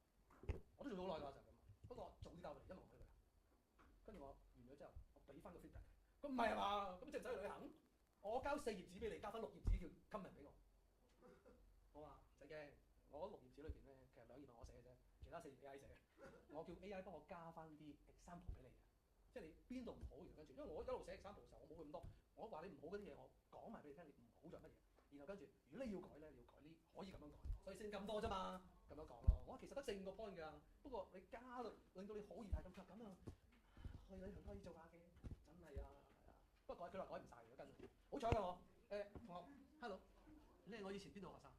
我都做咗好耐㗎就係咁。不過早啲交俾你，因為我去旅行。跟住我完咗之後，我俾翻個 feedback。咁唔係嘛？咁即係走去旅行？我交4頁紙俾你，交翻6頁紙叫 comment 俾我。我話唔使驚，我6頁紙裏邊咧，其實2頁係我寫嘅啫，其他4頁 AI 寫嘅。我叫 AI 幫我加翻啲 example 俾你嘅，即係你邊度唔好，然後跟住，因為我一路寫 example 嘅時候，我冇佢咁多，我話你唔好嗰啲嘢，我講埋俾你聽，你唔好就係乜嘢。然後跟住，如果你要改咧，你要改呢，可以咁樣改，所以先咁多啫嘛，咁樣講咯。我話其實得4、5個 point 㗎，不過你加到令到你好易太咁咁啊，去旅行可以做下嘅，真係啊，係啊。不過佢話改唔晒嘅，跟住好彩㗎我。同學 ，hello， 你係我以前邊度學生？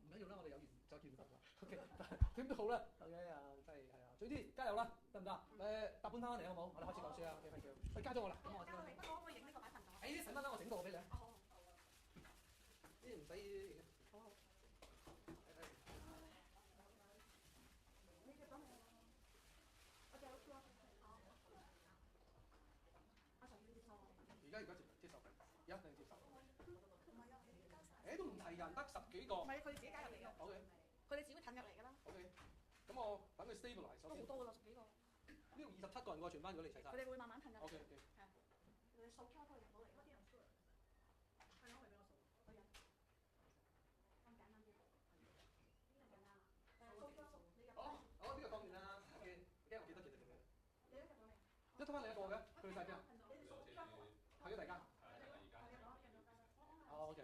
唔緊要啦，我哋有緣再見得啦。OK， 點都好啦。OK 啊，真係係啊，總之加油啦，得唔得？搭半攤嚟好唔好？我哋開始講書啦。OK，thank you。喂，加咗我啦，咁我知啦。不過可唔可以影呢個擺份度？誒，使乜啦？我整個俾你。好。呢唔使。好。你嘅講咩？我就好多。我上次接受。而家接受，一定接受。誒都唔提人，得10幾個。唔係佢哋自己加入嚟嘅。OK。佢哋自己會騰入嚟㗎啦。OK。咁我等佢 stabilize 首先。都好多㗎啦，10幾個。呢度27個人喎，全班如果你齊晒。佢哋會慢慢騰入嚟。OK。係。你數 Q 都入到嚟，嗰啲人 sure。係攞嚟俾我數，嗰人。咁簡單啲。呢個簡單啦。數 Q 你入。好，呢個當然啦。OK，驚我記得。你都入到未？一拖翻你一個嘅，去晒邊啊？去咗第間。哦，OK。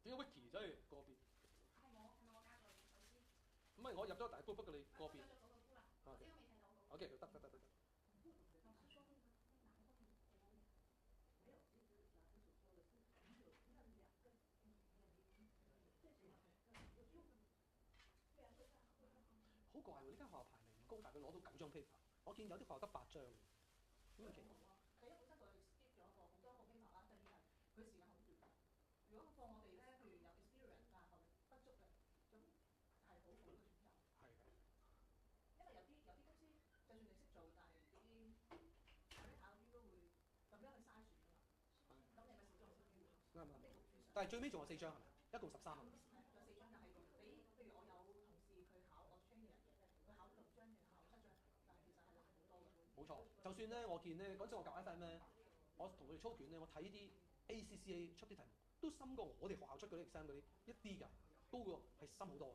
點解 Wiki 真係個別？係我加咗首先。唔係我入咗大 group，不過你個別。OK。OK，得。好怪喎！呢間學校排名唔高，但係佢攞到9張 paper。我見有啲學校得8張，咁奇怪。佢一本身就 skip 咗好多個 paper 啦，第二係佢時間好短。如果放我哋咧，譬如有 experience 但係不足嘅，咁係好好嘅選擇。係。因為有啲公司，就算你識做，但係啲考啲都會咁樣去篩選㗎嘛。咁你咪少咗好多機會。啱。但係最尾仲有4張係咪？一共13係咪？有4張，但係俾譬如我有同事佢考 Australia 嘅，佢考6張定考7張，但係其實係難好多嘅。冇錯，就算咧，我見咧嗰陣我教 FM 咧，我同佢哋操卷咧，我睇啲 ACCA 出啲題目都深過我哋學校出嗰啲 exam 嗰啲一啲㗎，高過係深好多㗎。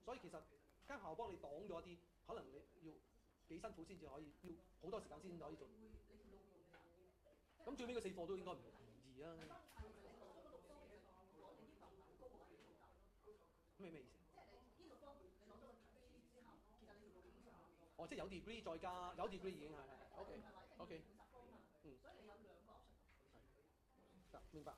所以其實間學校幫你擋咗一啲，可能你要幾辛苦先至可以，要好多時間先可以做。咁最尾嗰4課都應該唔易啊。咩意思？即係你呢個科你攞咗個題之後，其實你條路已經上咗。哦，即係有 degree 再加有 degree 已經係 OK。嗯。所以你有2個 option。得，明白。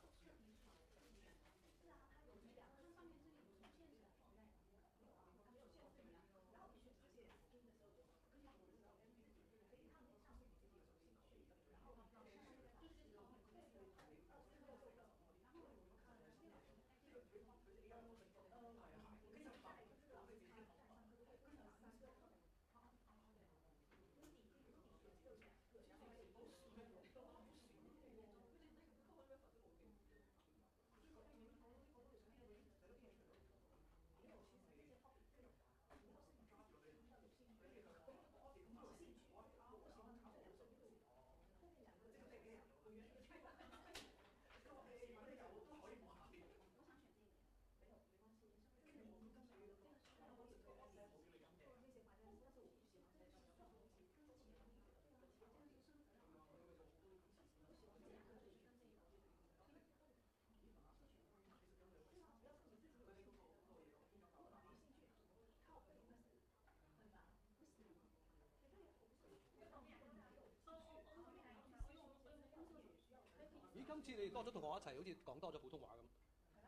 今次你多咗同我一齊，好似講多咗普通話咁，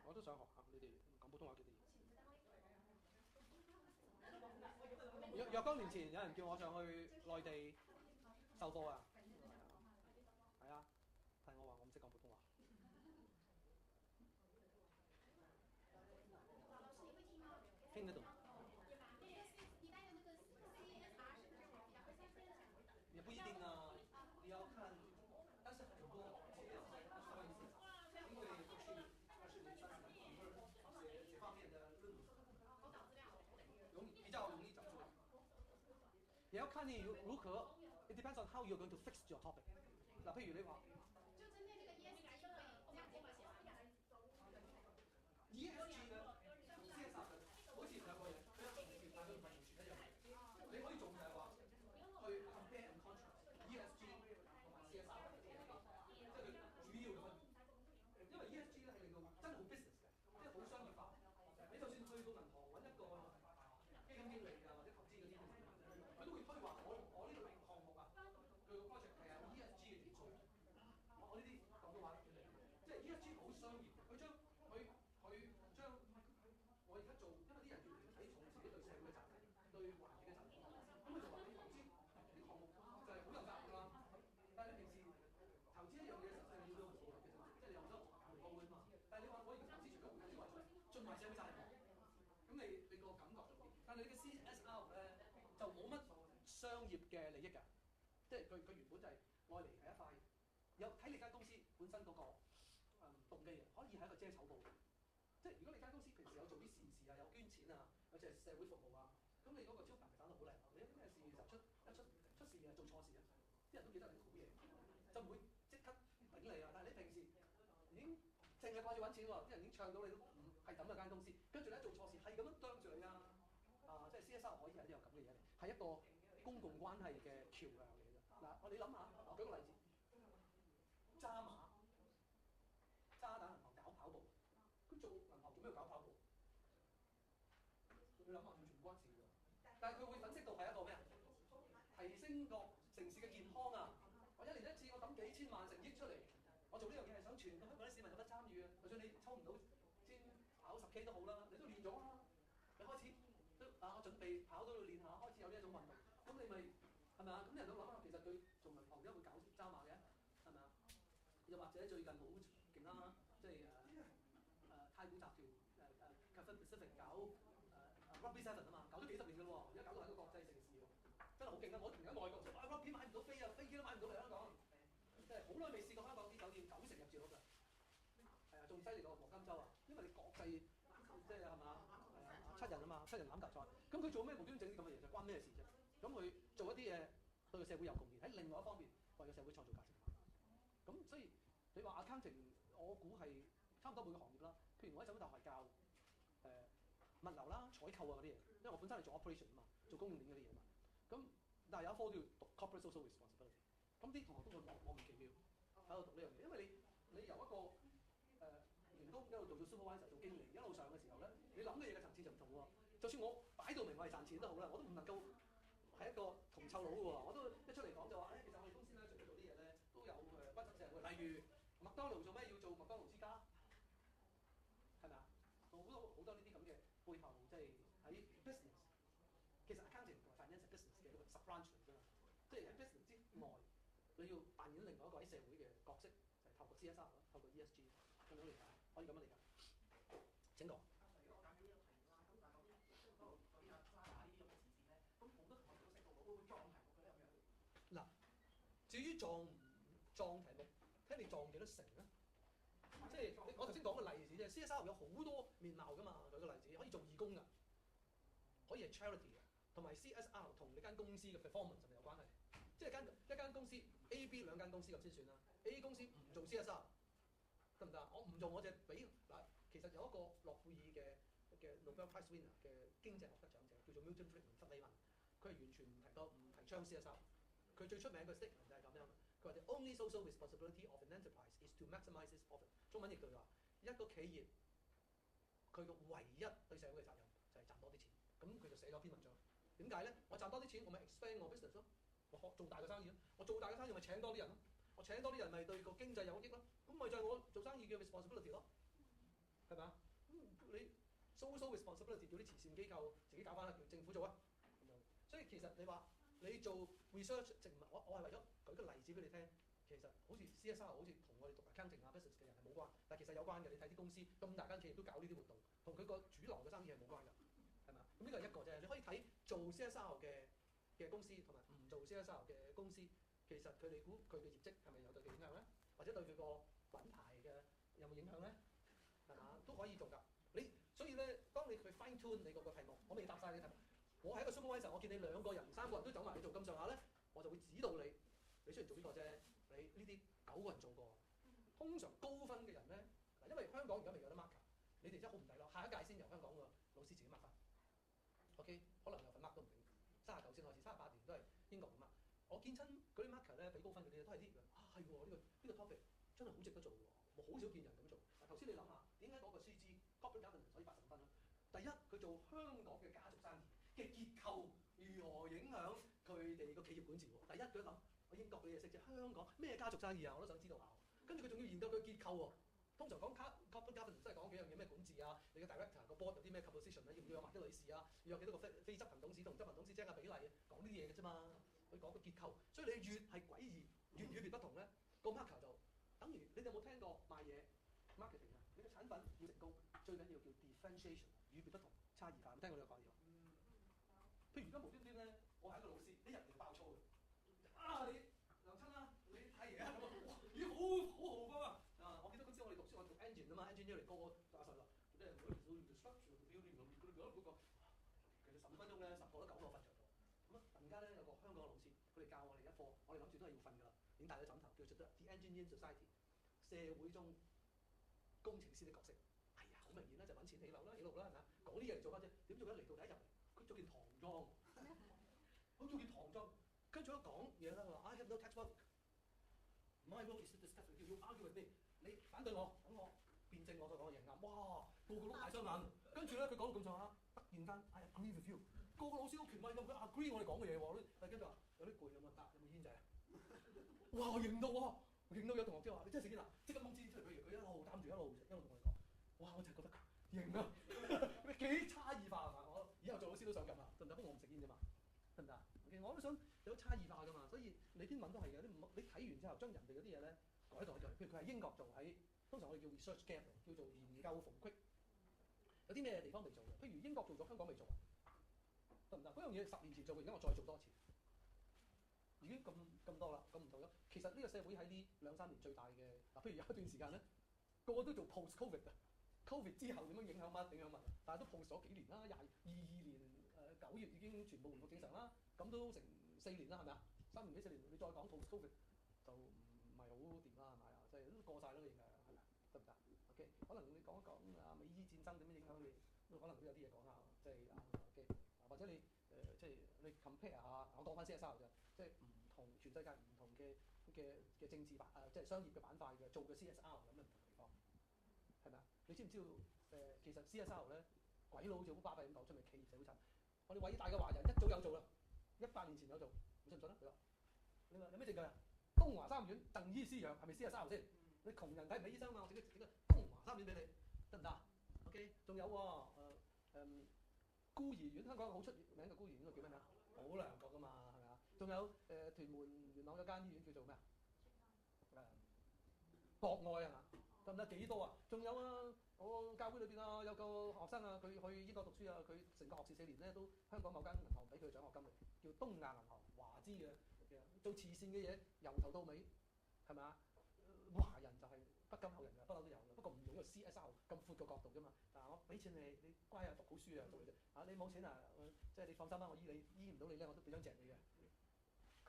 我都想學下你哋講普通話幾得意。若干年前有人叫我上去內地授課啊，係啊，但係我話我唔識講普通話。聽得懂。也不一定啊，你要看，但是很多企業家他是关系，因为过去20年、30年这方面的论文，比较容易找出来。也要看你如何 ，it depends on how you're going to fix your topic。嗱，譬如你話，ESG 咧同 CSR 咧，好似兩個嘢，佢有同時但佢唔係完全一樣嘅。你可以做就係話去 compare and contrast ESG 同埋 CSR 嘅嘢，即係佢主要嘅分別。因為 ESG 咧係令到真係好 business 嘅，即係好商業化。你就算去到銀行揾一個基金經理啊或者投資嗰啲，佢都會推話我呢個項目啊，佢個 project 係有 ESG 嘅元素。我呢啲廣東話即係 ESG 好商業，佢將我而家做，因為啲人越嚟越睇重自己對社會嘅責任、對環境嘅責任，咁佢就話你投資啲項目就係好有責任㗎啦。但係你平時投資一樣嘢嘅時候，你要到回報嘅，即係你有咗回報㗎嘛。但係你話我而家投資除咗回報之外，盡埋社會責任，咁你個感覺就點？但係你嘅 CSR 咧就冇乜商業嘅利益㗎，即係佢原本就係愛嚟係一塊有睇你間公司本身嗰個動機嘅，可以係一個遮醜布。即係如果你間公司平時有做啲善事啊，有捐錢啊，有隻社會服務啊，咁你嗰個招牌咪打得好靚咯。你有啲咩事就出事啊，做錯事啊，啲人都記得你啲好嘢，就唔會即刻頂你啊。但係你平時已經淨係掛住揾錢喎，啲人已經唱到你都唔係咁嘅間公司，跟住咧做錯事係咁樣啄住你啊！即係 CSR 可以係一樣咁嘅嘢嚟，係一個公共關係嘅橋梁嚟嘅啫。嗱，你諗下，我舉個例子，渣打銀行搞跑步。佢做銀行做咩要搞跑步？你諗下，完全唔關事㗎。但係佢會粉飾到係一個咩啊？提升個城市嘅健康啊！我一年一次，我抌幾千萬成億出嚟，我做呢樣嘢係想全個香港啲市民有得參與啊！就算你抽唔到先跑10K 都好啦，你都練咗啦。你開始都我準備跑都要練下，開始有呢一種運動，咁你咪係咪啊？咁人都諗下，其實佢做銀行點解會搞渣馬嘅？係咪啊？又或者最近好勁啦，即係太古集團Cathay Pacific 搞Rugby Seven 啊嘛，搞咗幾十年㗎喎，而家搞到係一個國際盛事喎，真係好勁啊！我而家外國就Rugby 買唔到飛啊，飛機都買唔到嚟香港，即係好耐未試過香港啲酒店90%入住率㗎，係啊，仲犀利過黃金週啊，因為你國際即係係嘛7人啊嘛，7人欖球賽，咁佢做咩無端整啲咁嘅嘢就關咩事啫？咁佢做一啲嘢對個社會有貢獻，喺另外一方面為個社會創造價值。咁所以你話 accounting， 我估係差唔多每個行業啦。譬如我喺浸會大學係教物流啦、採購啊嗰啲嘢，因為我本身係做 operation 啊嘛，做供應鏈嗰啲嘢啊嘛。咁但係有一科都要讀 corporate social responsibility， 咁啲同學都會莫名其妙喺度讀呢樣嘢，因為你由一個員工一路做到 supervisor 做經理，一路上嘅時候咧，你諗嘅嘢嘅層次就唔同喎。就算我擺到明我係賺錢都好啦，我都唔能夠係一個銅臭佬嘅喎。我都一出嚟講就話其實我哋公司咧做啲嘢咧都有規則性嘅，例如麥當勞做咩要做麥當勞之家，係咪啊？好多呢啲咁嘅背後，即係喺 business， 其實 accounting 同埋 finance business 嘅一個 sub branch 嚟㗎嘛。即係喺 business 之外，你要扮演另外一個喺社會嘅角色，就係透過 CSR 透過 ESG 咁樣理解，可以咁樣理解。請講。嗱，至於撞題目，睇你撞幾多成啊？即係我頭先講個例子啫 ，CSR 有好多面貌㗎嘛。舉個例子，可以做義工㗎，可以係 charity 嘅，同埋 CSR 同你間公司嘅 performance 係咪有關係？即係一間公司 A、B 兩間公司咁先算啦。A 公司唔做 CSR 得唔得？我唔做我就俾嗱，其實有一個諾貝爾嘅 Nobel Prize winner 嘅經濟學得獎者叫做 Milton Friedman 弗里文，佢係完全唔提倡 CSR。佢最出名嘅 statement 就係咁樣，佢話 The only social responsibility of an enterprise is to maximize its profit。中文譯句話，一個企業佢嘅唯一對社會嘅責任就係賺多啲錢。咁佢就寫咗篇文章。點解咧？我賺多啲錢，我咪 expand 我 business 咯，我做大個生意咯。我做大個生意咪請多啲人咯。我請多啲人咪對個經濟有益咯。咁咪就係我做生意嘅 responsibility 咯，係咪啊？你 social responsibility 叫啲慈善機構自己搞翻啦，叫政府做啊咁樣。所以其實你話你做 research，淨唔係我係為咗舉個例子俾你聽。其實好似 CSR 好似同我哋讀 accounting 啊 business 嘅人係冇關，但係其實有關嘅。你睇啲公司咁大間企業都搞呢啲活動，同佢個主流嘅生意係冇關㗎，係咪啊？咁呢個係一個啫。你可以睇做 CSR 嘅公司同埋唔做 CSR 嘅公司，其實佢哋估佢嘅業績係咪有對佢影響咧？或者對佢個品牌嘅有冇影響咧？係嘛？都可以做㗎。所以咧，當你去 fine tune 你個題目，我未答晒你題目。我係一個 supervisor，我見你2個人、3個人都走埋去做咁上下咧，我就會指導你。你雖然做呢個啫，你呢啲9個人做過。通常高分嘅人咧，嗱，因為香港而家未有得 mark， 你哋真係好唔抵咯。下一屆先由香港個老師自己 mark 翻。OK， 可能有份 mark 都唔定。39先開始，38年都係英國咁 mark。我見親嗰啲 marker 咧，俾高分嗰啲都係啲係喎，呢個 topic 真係好值得做喎。我好少見人咁做。嗱，頭先你諗下，點解嗰個 CG corporate governance 可以85分咧？第一，佢做香港嘅家族生意嘅結構如何影響佢哋個企業管治喎？第一，佢諗我英國嘅嘢識啫，香港咩家族生意啊？我都想知道下。跟住佢仲要研究佢結構喎。通常講 corporate governance 都係講幾樣嘢，咩管治啊？你嘅 director 個 board 有啲咩 composition 咧？要唔要有埋啲女士啊？要有幾多個非執行董事同執行董事之間嘅比例啊？講呢啲嘢嘅啫嘛。佢講個結構，所以你越係詭異，越與別不同咧，個 marker 就等於你哋有冇聽過賣嘢 marketing 啊？你嘅產品要成功，最緊要叫 differentiation， 與別不同，差異化。有冇聽過呢個概念？譬如而家無端端咧，我係一個老師，啲人嚟爆粗嘅。啊，你梁親啊，你睇嘢啊咁啊，哇，咦好豪㗎嘛！啊，我記得嗰陣時我哋讀書，我讀 engine 啊嘛 ，engineer 嚟個個教授啦，即係嗰啲 structure building 咁，嗰個其實15分鐘咧，10個都9個瞓着咗。咁啊，突然間咧有個香港嘅老師，佢哋教我哋一課，我哋諗住都係要瞓㗎啦，已經帶咗枕頭，叫做 The Engineering Society， 社會中工程師的角色。係啊，好明顯啦，就揾錢起樓啦，係咪啊？講啲嘢嚟做乜啫？點做咧？嚟到第一日，佢着件唐裝，佢着件唐裝，跟住一講嘢啦，佢話 I have no textbook。My role is to discuss with you. You argue with me。你反對我，等我辯證我所講嘅嘢啱。哇，個個都大雙眼。跟住咧，佢講到咁上下，突然間 I agree with you。個個老師好權威咁，佢 agree 我哋講嘅嘢喎。跟住話有啲攰咁啊，有冇煙仔啊？哇，型到喎！型到有同學即係話：你真係食煙啊！即刻掹支煙出嚟，佢一路擔住一路同我哋講。哇！我就係覺得型啊，幾差異化係嘛？我以後做老師都想咁啊，得唔得？不過我唔食煙啫嘛，得唔得？OK， 我都想有差異化㗎嘛。所以你篇文都係嘅，你睇完之後將人哋嗰啲嘢咧改咗。譬如佢係英國做喺，通常我哋叫 research gap， 叫做研究縫隙。有啲咩地方未做嘅？譬如英國做咗，香港未做，得唔得？嗰樣嘢10年前做嘅，而家我再做多次。已經咁多啦，咁唔同咗。其實呢個社會喺呢2-3年最大嘅嗱，譬如有一段時間咧，個個都做 post covid 啊 ，covid 之後點樣影響乜？但係都 post 咗幾年啦，22年9月已經全部回復正常啦，咁都成4年啦，係咪啊？3年幾4年，你再講 post covid 就唔係好掂啦，係咪啊？即係都過晒啦個影響，係咪？得唔得 ？OK， 可能你講一講美伊戰爭點樣影響你，都可能都有啲嘢講下，即係OK，或者你即係你 compare 下，我講翻 CSR 啫。即係唔同全世界唔同嘅政治即係商業嘅板塊嘅做嘅 CSR 有咩唔同地方？係咪啊？你知唔知道其實 CSR 咧鬼佬好似好巴閉咁講出嚟，企業社會責任。我哋偉大嘅華人一早有做啦，100年前有做，你信唔信啊？你話有咩證據啊？東華三院贈醫施養係咪 CSR 先？你窮人睇唔起醫生嘛？我整個東華三院俾你，得唔得 ？OK， 仲有孤兒院，香港好出名嘅孤兒院叫咩名？保良局㗎嘛，係咪啊？仲有屯門元朗有間醫院叫做咩啊？博愛係嘛？得唔得？幾多啊？仲有啊，我教會裏邊啊有個學生啊，佢去英國讀書啊，佢成個學士4年咧都香港某間銀行俾佢獎學金嘅，叫東亞銀行，華資嘅，做慈善嘅嘢由頭到尾係咪啊？華人就係不甘後人嘅，不嬲都有嘅，不過唔用呢個 CSR 咁闊嘅角度啫嘛。嗱，我俾錢你，你乖啊，讀好書啊，做嘅啫。你冇錢啊，即係你放心啦，我醫唔到你咧，我都俾張隻你嘅。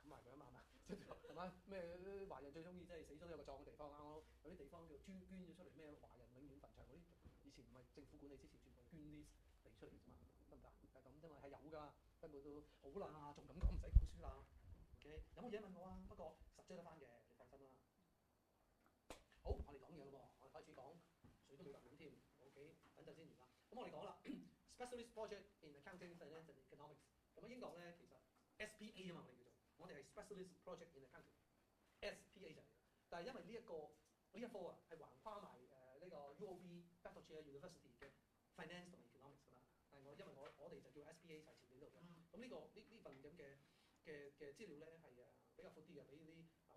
冚埋佢啊嘛，係咪？係嘛？咩華人最中意即係死咗都有個葬嘅地方啊！有啲地方叫捐咗出嚟咩華人永遠墳場嗰啲，以前唔係政府管理之前，全部捐啲地出嚟啫嘛，得唔得？係咁啫嘛，係有㗎，根本都好啦，仲咁講唔使講書啦。OK， 有冇嘢問我啊？不過實追得翻嘅，你放心啦。好，我哋講嘢咯喎，我哋開始講水都未夠滿添。OK， 等陣先完啦。咁我哋講啦 ，specialist project in accounting, finance and economics。咁喺英國咧，其實 SPA 啊嘛，我哋叫做。我哋係 specialist project in accounting，SPA 就係但係因為呢一科啊係橫跨埋呢個 UOB Bedfordshire University 嘅 finance 同埋 economics 㗎嘛。但係因為我哋就叫 SPA 就係前邊呢度嘅。咁呢份咁嘅資料咧係比較闊啲嘅，俾啲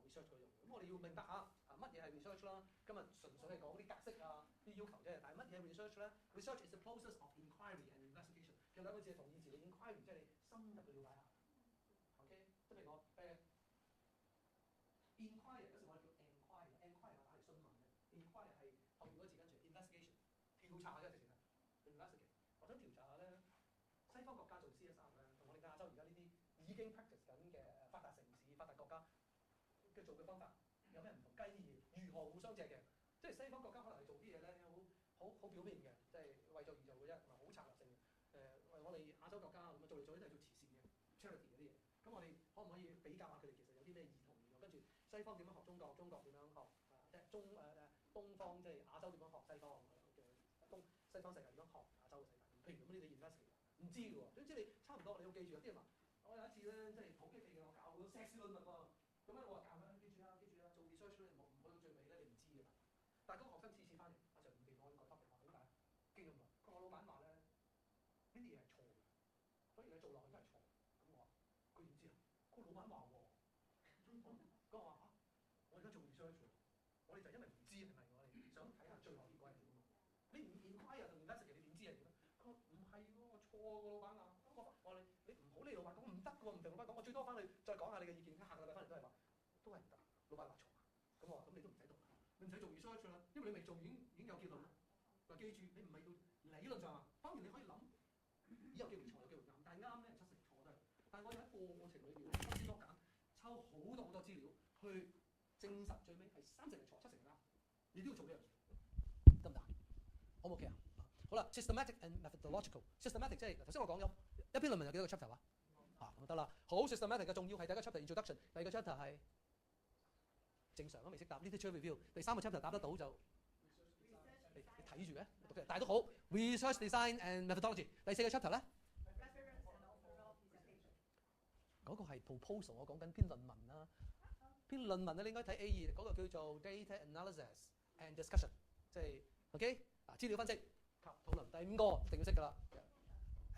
research 佢用。咁我哋要明白下乜嘢係 research 啦。今日純粹係講啲格式啊啲要求啫。但係乜嘢係 research 咧 ？Research is the process of inquiry and investigation。其實兩個字係同義詞，你 inquiry 即係你深入去了解下。OK， 即係譬如我inquiry 嗰時我哋叫 enquiry 係打嚟詢問嘅 ，inquiry 係後面嗰個字跟住 investigation 調查嘅直情係 investigate。我想調查下咧，西方國家做 CSR 咧，同我哋亞洲而家呢啲已經 practice 緊嘅發達城市、發達國家嘅做嘅方法有咩唔同？繼而如何互相借鏡？即係西方國家可能係做啲嘢咧，好表面嘅，即係為做而做嘅啫，同埋好策略性嘅。為我哋亞洲國家咁做嚟做去都係做慈善嘅 charity 嗰啲嘢。咁我哋可唔可以比較下佢哋其實有啲咩異同？跟住西方點樣學中國，中國點樣學即係東方即係亞洲點樣學西方嘅西方世界點樣學亞洲嘅世界？譬如咁呢啲 investigate 唔知嘅喎，總之你差唔多，你要記住。有啲人話我有一次咧，即係好激氣嘅，我教好多碩士論文喎。咁咧我話教佢記住啦，做 research 咧，唔好去到最尾咧，你唔知㗎啦。但係嗰個學生次翻嚟，阿 Sir 唔記我呢個 topic 話點解？驚咁耐。佢話老闆話咧，呢啲嘢係錯嘅，所以你做落去都係錯。咁我話佢點知啊？個老闆話喎。咁我話我而家做 research 喎，我哋就因為唔知係咪，我哋想睇下最後結果係點啊。你唔 inquire 同 investigate 你點知係點咧？佢話唔係喎，錯喎，老闆啊。我話你唔好理老闆講，唔得嘅喎，唔同老闆講，我最多翻去再講下你嘅意見。下個禮拜翻嚟都係話，都係唔得。老闆話錯。咁我話咁你都唔使讀啦，你唔使做 research 啦，因為你未做已經有結論啦。嗱記住，你唔係到理論上啊，當然你可以諗，咦有機會錯，有機會啱，但係啱咧係70%錯都係。但係我哋喺過程裏邊咧，抽絲剝繭，抽好多資料去證實最尾係30%係錯，70%係啱。你都要做呢樣嘢，得唔得？好唔 OK 啊？好啦 ，systematic and methodological。systematic 即係頭先我講咗一篇論文有幾多個 chapter 啊？得啦，好 systematic 嘅重要係第一個 chapter introduction， 第二個 chapter 係正常都未識答 literature review， 第三個 chapter 答得到就你睇住嘅，讀嘅，但係都好 research design and methodology。第四個 chapter 咧，嗰個係 proposal， 我講緊篇論文啦。篇論文咧，你應該睇 A2， 嗰個叫做 data analysis and discussion， 即係 OK 資料分析及討論。第5個一定要識㗎啦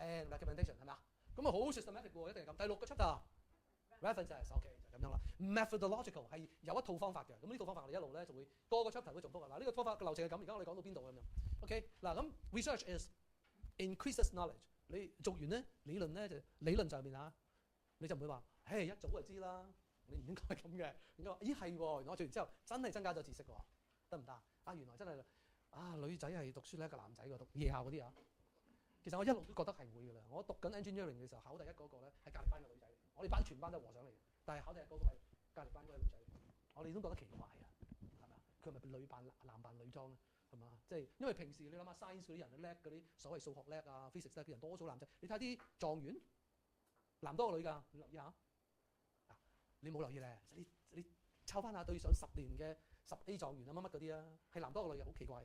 ，and recommendation 係咪啊？咁啊好 systematic 喎，一定係咁。第6個 chapter references OK 就咁樣啦。methodological 係有一套方法嘅，咁呢套方法我哋一路咧就會個個 chapter 會重複㗎。嗱呢個方法嘅流程係咁，而家我哋講到邊度咁樣 ？OK 嗱咁 research is increases knowledge。你做完咧理論咧就理論上面嚇，你就唔會話，唉一早就知啦。你唔應該咁嘅，應該話咦係喎，原來我做完之後真係增加咗知識喎，得唔得啊？原來真係女仔係讀書叻過男仔喎，讀夜校嗰啲啊。其實我一路都覺得係會㗎啦。我讀緊 engineering 嘅時候，考第一嗰個咧係隔離班嘅女仔，我哋班全班都係和尚嚟嘅，但係考第一嗰個係隔離班嗰個女仔，我哋都覺得奇怪啊，係咪啊？佢係咪女扮男扮女裝咧？係嘛？即係因為平時你諗下 science 嗰啲人叻嗰啲所謂數學叻啊 physics 叻啲人多數男仔，你睇啲狀元男多過女㗎，你留意下。你冇留意咧，你抄翻下對上10年嘅10A 狀元啊乜乜嗰啲啊，係男多過女嘅，好奇怪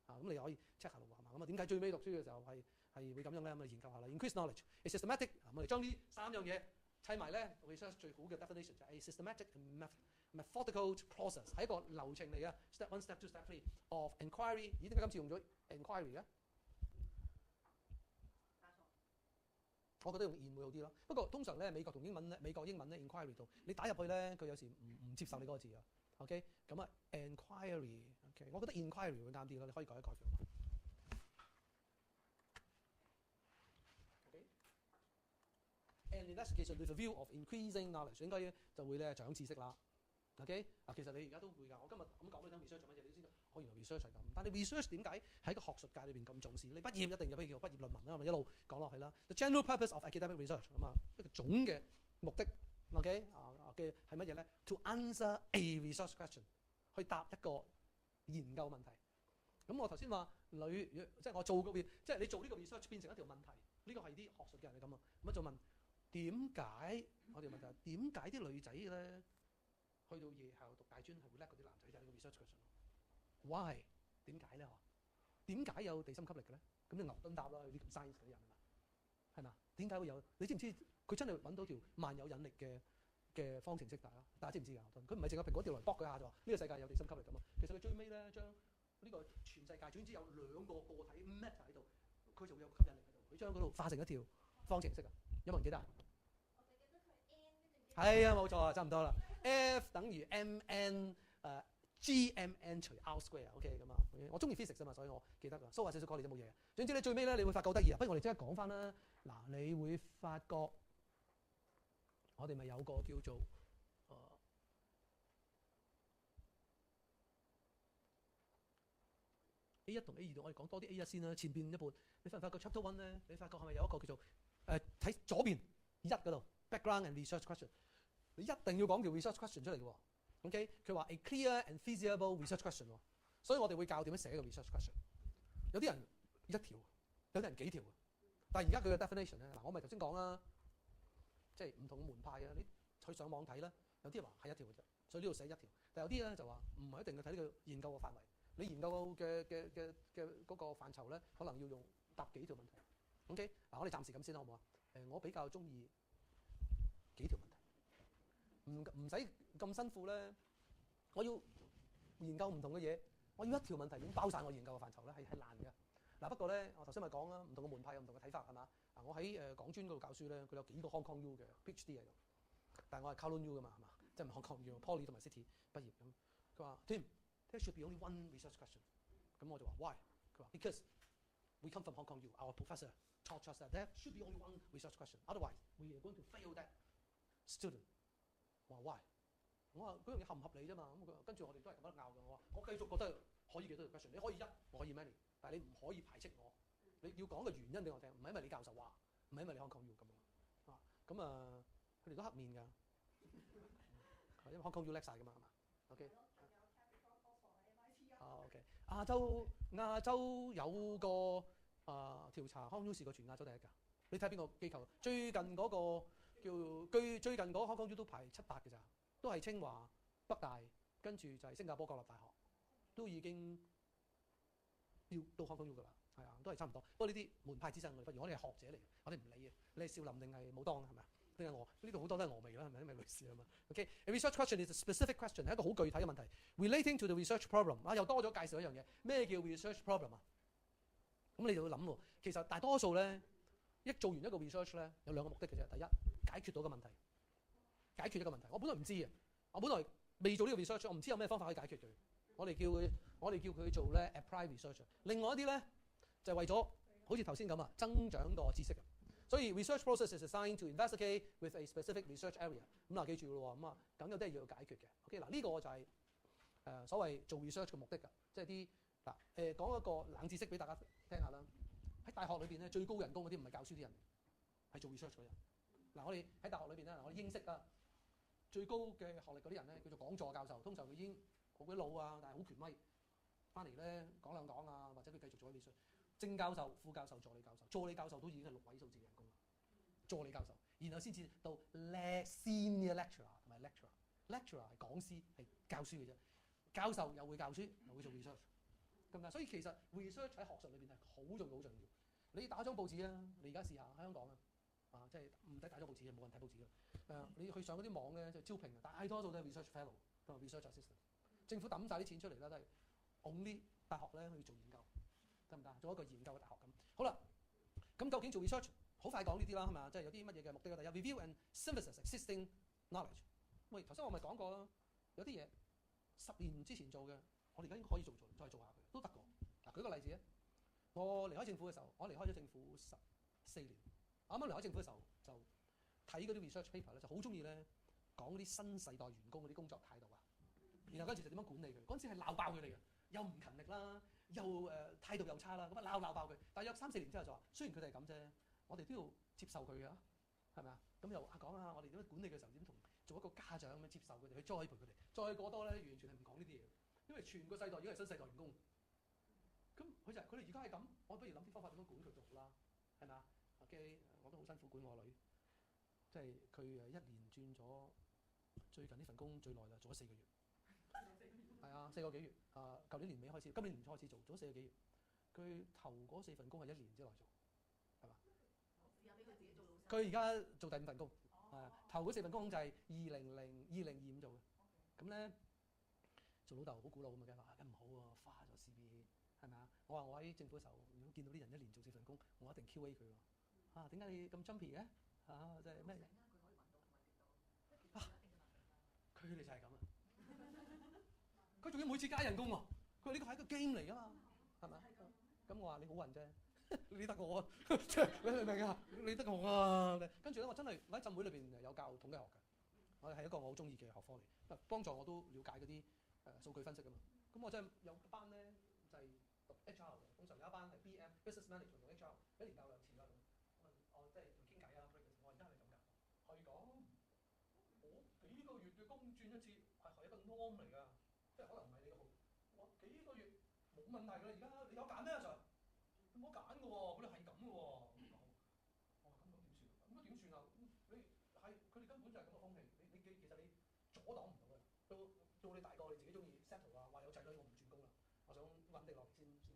啊！咁你可以 check 下路係嘛？咁啊點解最尾讀書嘅時候係會咁樣咧？咁啊研究下啦。Increase knowledge is systematic。我哋將呢3樣嘢砌埋咧 ，research 最好嘅 definition 就係 systematic and methodical process， 係一個流程嚟嘅。Step 1、Step 2、Step 3 of inquiry。咦？點解今次用咗 inquiry 嘅？我覺得用 in 會好啲咯。不過通常咧，美國英文咧 inquiry 度，你打入去咧，佢有時唔接受你嗰個字啊。OK， 咁啊 enquiry，OK， 我覺得 inquiry 會啱啲咯。你可以改一改佢。OK，and investigation with a view of increasing knowledge， 應該就會咧長知識啦。OK， 其實你而家都會㗎。我今日咁講俾你聽 research 做乜嘢，你都知道。原來 research 係咁，但係 research 點解喺個學術界裏邊咁重視？你畢業一定有咩叫畢業論文啦，咪一路講落去啦。The general purpose of academic research 咁啊，一個總嘅目的 ，OK 嘅係乜嘢咧 ？To answer a research question， 去答一個研究問題。咁我頭先話即係我做即係你做呢個 research 變成一條問題，呢個係啲學術嘅人係咁啊。咁就問點解？我哋問就係點解啲女仔咧去到夜校讀大專係會叻過啲男仔？就係呢個 research question。Why？ 點解咧？點解有地心吸力嘅咧？咁就牛頓答啦，啲咁 science 嗰啲人係嘛？點解會有？你知唔知佢真係揾到條萬有引力嘅嘅方程式，大家知唔知㗎？佢唔係淨係蘋果掉落嚟卜佢下就話呢個世界有地心吸力咁啊。其實佢最尾咧將呢個全世界總之有兩個個體 matter 喺度，佢就會有吸引力喺度。佢將嗰度化成一條方程式啊！有冇人記得啊？係啊，冇錯啊，差唔多啦。F 等於 mn GMN 除 R square，OK 咁啊。我中意 physics 啊嘛，所以我記得㗎。蘇下少少概念都冇嘢。總之你最尾咧，你會發覺得意啊。不如我哋即刻講翻啦。嗱，你會發覺我哋咪有個叫做A1同 A2度，我哋講多啲 A1先啦。前邊一半，你發唔發覺 Chapter 1咧？你發覺係咪有一個叫做睇左邊1嗰度 background and research question？ 你一定要講條 research question 出嚟嘅喎。OK， 佢話 a clear and feasible research question 喎，所以我哋會教點樣寫個 research question。有啲人一條，有啲人幾條。但係而家佢嘅 definition 咧，嗱我咪頭先講啦，即係唔同門派啊，你去上網睇啦，有啲人話係一條嘅啫，所以呢度寫一條。但有啲咧就話唔係一定要睇呢個研究嘅範圍，你研究嘅嗰個範疇咧，可能要用答幾條問題。OK， 嗱我哋暫時咁先啦，好唔好啊？我比較中意幾條問題，唔使咁辛苦咧。我要研究唔同嘅嘢，我要一條問題點包晒我研究嘅範疇咧，係難嘅。嗱不過咧，我頭先咪講啦，唔同嘅門派有唔同嘅睇法係嘛？嗱我喺港專嗰度教書咧，佢有幾個 Hong Kong U 嘅 PhD 喺度，但係我係 Kowloon U 㗎嘛係嘛？即係唔係 Hong Kong U、Poly 同埋 City 畢業咁。佢話 Tim，there should be only one research question。咁我就話 why？ 佢話 because we come from Hong Kong U，our professor taught us that there should be only one research question，otherwise we are going to fail that student。我話 why？我話嗰樣嘢合唔合理啫嘛，咁跟住我哋都係咁樣拗嘅。我繼續覺得可以幾多條 question， 你可以一，我可以 many， 但係你唔可以排斥我。你要講個原因俾我聽，唔係因為你教授話，唔係因為你Hong Kong U咁樣啊。咁啊，佢哋都黑面㗎，因為Hong Kong U叻晒㗎嘛，係嘛 ？OK。OK。亞洲有個調查，Hong Kong U 試過全亞洲第一㗎。你睇下邊個機構？最近嗰個最近嗰 Hong Kong U 都排7、8嘅咋。都係清華、北大，跟住就係新加坡國立大學，都已經要到Hong Kong U㗎啦，係啊，都係差唔多。不過呢啲門派之爭，我哋不如我哋係學者嚟，我哋唔理嘅。你係少林定係武當係咪啊？定係我？呢度好多都係峨眉啦，係咪？因為女士啊嘛。OK，a research question is a specific question，係一個好具體嘅問題 ，relating to the research problem。啊，又多咗介紹一樣嘢，咩叫 research problem 啊？咁你就要諗喎。其實大多數咧，一做完一個 research 咧，有兩個目的嘅啫。第一，解決到個問題。解決一個問題，我本來唔知嘅，我本來未做呢個 research， 我唔知有咩方法可以解決佢。我哋叫佢做咧 applied research。另外一啲咧就係為咗好似頭先咁啊，增長個知識。所以 research process is designed to investigate with a specific research area。咁嗱，記住咯喎，咁啊，梗有啲係要解決嘅。OK， 嗱呢個就係所謂做 research 嘅目的㗎，即係啲嗱講一個冷知識俾大家聽下啦。喺大學裏邊咧，最高人工嗰啲唔係教書啲人，係做 research 嘅人。嗱，我哋喺大學裏邊咧，我哋英式啊。最高嘅學歷嗰啲人咧，叫做講座教授，通常佢已經好鬼老啊，但係好權威，翻嚟咧講兩講啊，或者佢繼續做一啲 research。正教授、副教授、助理教授，助理教授都已經係6位數字嘅人工啦。助理教授，然後先至到 senior lecturer 同埋 lecturer。lecturer 係講師，係教書嘅啫。教授又會教書，又會做 research。咁啊，所以其實 research 喺學術裏邊係好重要，好重要。你打張報紙啊，你而家試下喺香港啊。即係唔使打咗報紙嘅，冇人睇報紙嘅。你去上嗰啲網咧就招聘，大多數都係 research fellow 同埋 research assistant。政府抌晒啲錢出嚟啦，都係 only 大學咧去做研究，得唔得？做一個研究嘅大學咁。好啦，咁究竟做 research 好快講呢啲啦，係嘛？即係有啲乜嘢嘅目的啊？第一 review and synthesis existing knowledge。喂，頭先我咪講過啦，有啲嘢10年之前做嘅，我哋而家應該可以再做下佢，都得㗎。嗱，舉個例子啊，我離開政府嘅時候，我離開咗政府14年。啱啱離開政府嘅時候，就睇嗰啲 research paper 咧，就好中意咧講嗰啲新世代員工嗰啲工作態度啊。然後跟住就點樣管理佢。嗰陣時係鬧爆佢哋嘅，又唔勤力啦，又態度又差啦，咁啊鬧爆佢。大約3、4年之後就話，雖然佢哋係咁啫，我哋都要接受佢嘅，係咪啊？咁又講下我哋點樣管理嘅時候點同做一個家長咁樣接受佢哋，去栽培佢哋。再過多咧，完全係唔講呢啲嘢，因為全個世代已經係新世代員工。咁佢哋而家係咁，我不如諗啲方法點樣管佢就好啦，係咪啊？我都好辛苦管我女，即係佢1年轉咗，最近呢份工最耐啦，做咗4個月。係啊，4個幾月。舊年年尾開始，今年年初開始做咗4個幾月。佢頭嗰4份工係1年之內做，係嘛？佢而家做第5份工，頭嗰4份工就係2025做嘅。咁咧做老豆好古老咁嘅，話梗唔好喎，花咗 CV 係咪啊？我話我喺政府嘅時候，如果見到啲人一年做4份工，我一定 QA 佢喎。點解你咁 jumpy 嘅？即係咩？佢哋就係咁啊！佢仲要每次加人工喎。佢話呢個係一個 game 嚟㗎嘛，係咪？咁我話你好運啫，你得我啊，你明唔明啊？你得我啊！跟住咧，我真係我喺浸會裏邊有教統計學嘅，我係一個我好中意嘅學科嚟，幫助我都了解嗰啲數據分析㗎嘛。咁我真係有班咧就係、是、讀 HR 嘅，通常有一班係 BM Business Management 同 HR，一年教2次啦。我即係傾偈啊，我而家係咁㗎，係講我幾個月嘅工轉一次係一個 norm 嚟㗎，即係可能唔係你嘅好。我幾個月冇問題㗎啦，而家你有揀咩啊 Sir？你冇得揀㗎喎，佢哋係咁㗎喎。我話咁點算？咁點算啊？你係佢哋根本就係咁嘅風氣，其實你阻擋唔到嘅。到你大個你自己中意 settle 啊，話有仔女我唔轉工啦，我想穩定落嚟先算。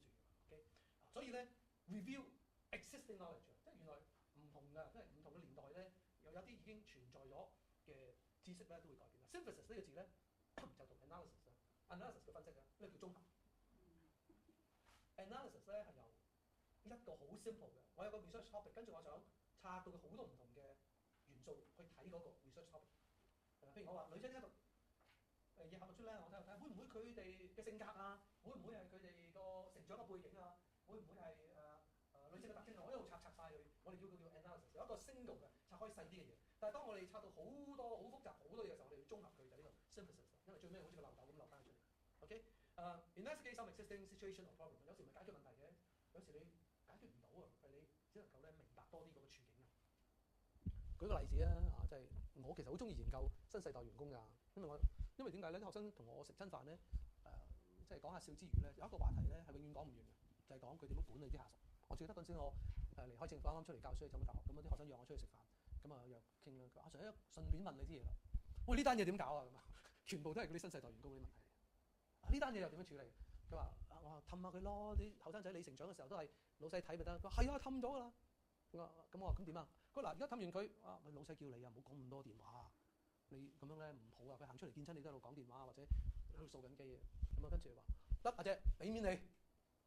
OK， 所以咧 review existing knowledge， 即係原來唔同㗎，即係唔同嘅年代咧，有啲已經存在咗嘅知識咧都會改變啦。Synthesis 呢個字咧就同 analysis 啦 ，analysis 嘅分析啊，呢個叫綜合。analysis 咧係由一個好 simple 嘅，我有個 research topic， 跟住我想拆到佢好多唔同嘅元素去睇嗰個 research topic。譬如我話女仔喺度嘢考讀出咧，我睇會唔會佢哋嘅性格啊，會唔會係佢哋個成長嘅背景啊，會唔會係女性嘅特徵啊？我一路拆晒佢，我哋叫佢叫 analysis， 有一個 single 嘅拆開細啲嘅嘢。但係當我哋拆到好多好複雜好多嘢嘅時候，我哋要綜合佢就呢個 synthesis， 因為最尾好似個漏斗咁漏翻出嚟。OK，investigate some existing situation or problem， 有時唔係解決問題嘅，有時你解決唔到啊，係你只能夠咧明白多啲嗰個處境啊。舉個例子啊，即係我其實好中意研究新世代員工㗎，因為點解咧？啲學生同我食親飯咧，即係講下笑之餘咧，有一個話題咧係永遠講唔完嘅，就係講佢點樣管理啲下屬。我記得嗰陣時我離開政府啱啱出嚟教書喺浸會大學，咁啲學生約我出去食飯，咁啊又傾啦。佢話阿 Sir，順便問你啲嘢啦。喂，呢單嘢點搞啊？咁啊，全部都係嗰啲新世代員工嗰啲問題嚟。呢單嘢又點樣處理？佢話我話氹下佢咯，啲後生仔你成長嘅時候都係老細睇咪得。佢話係啊，氹咗㗎啦。咁我話咁點啊？佢話嗱，而家氹完佢，老細叫你啊，唔好講咁多電話。你咁樣咧唔好啊！佢行出嚟見親你都喺度講電話或者喺度掃緊機嘅。咁啊跟住話得阿姐俾面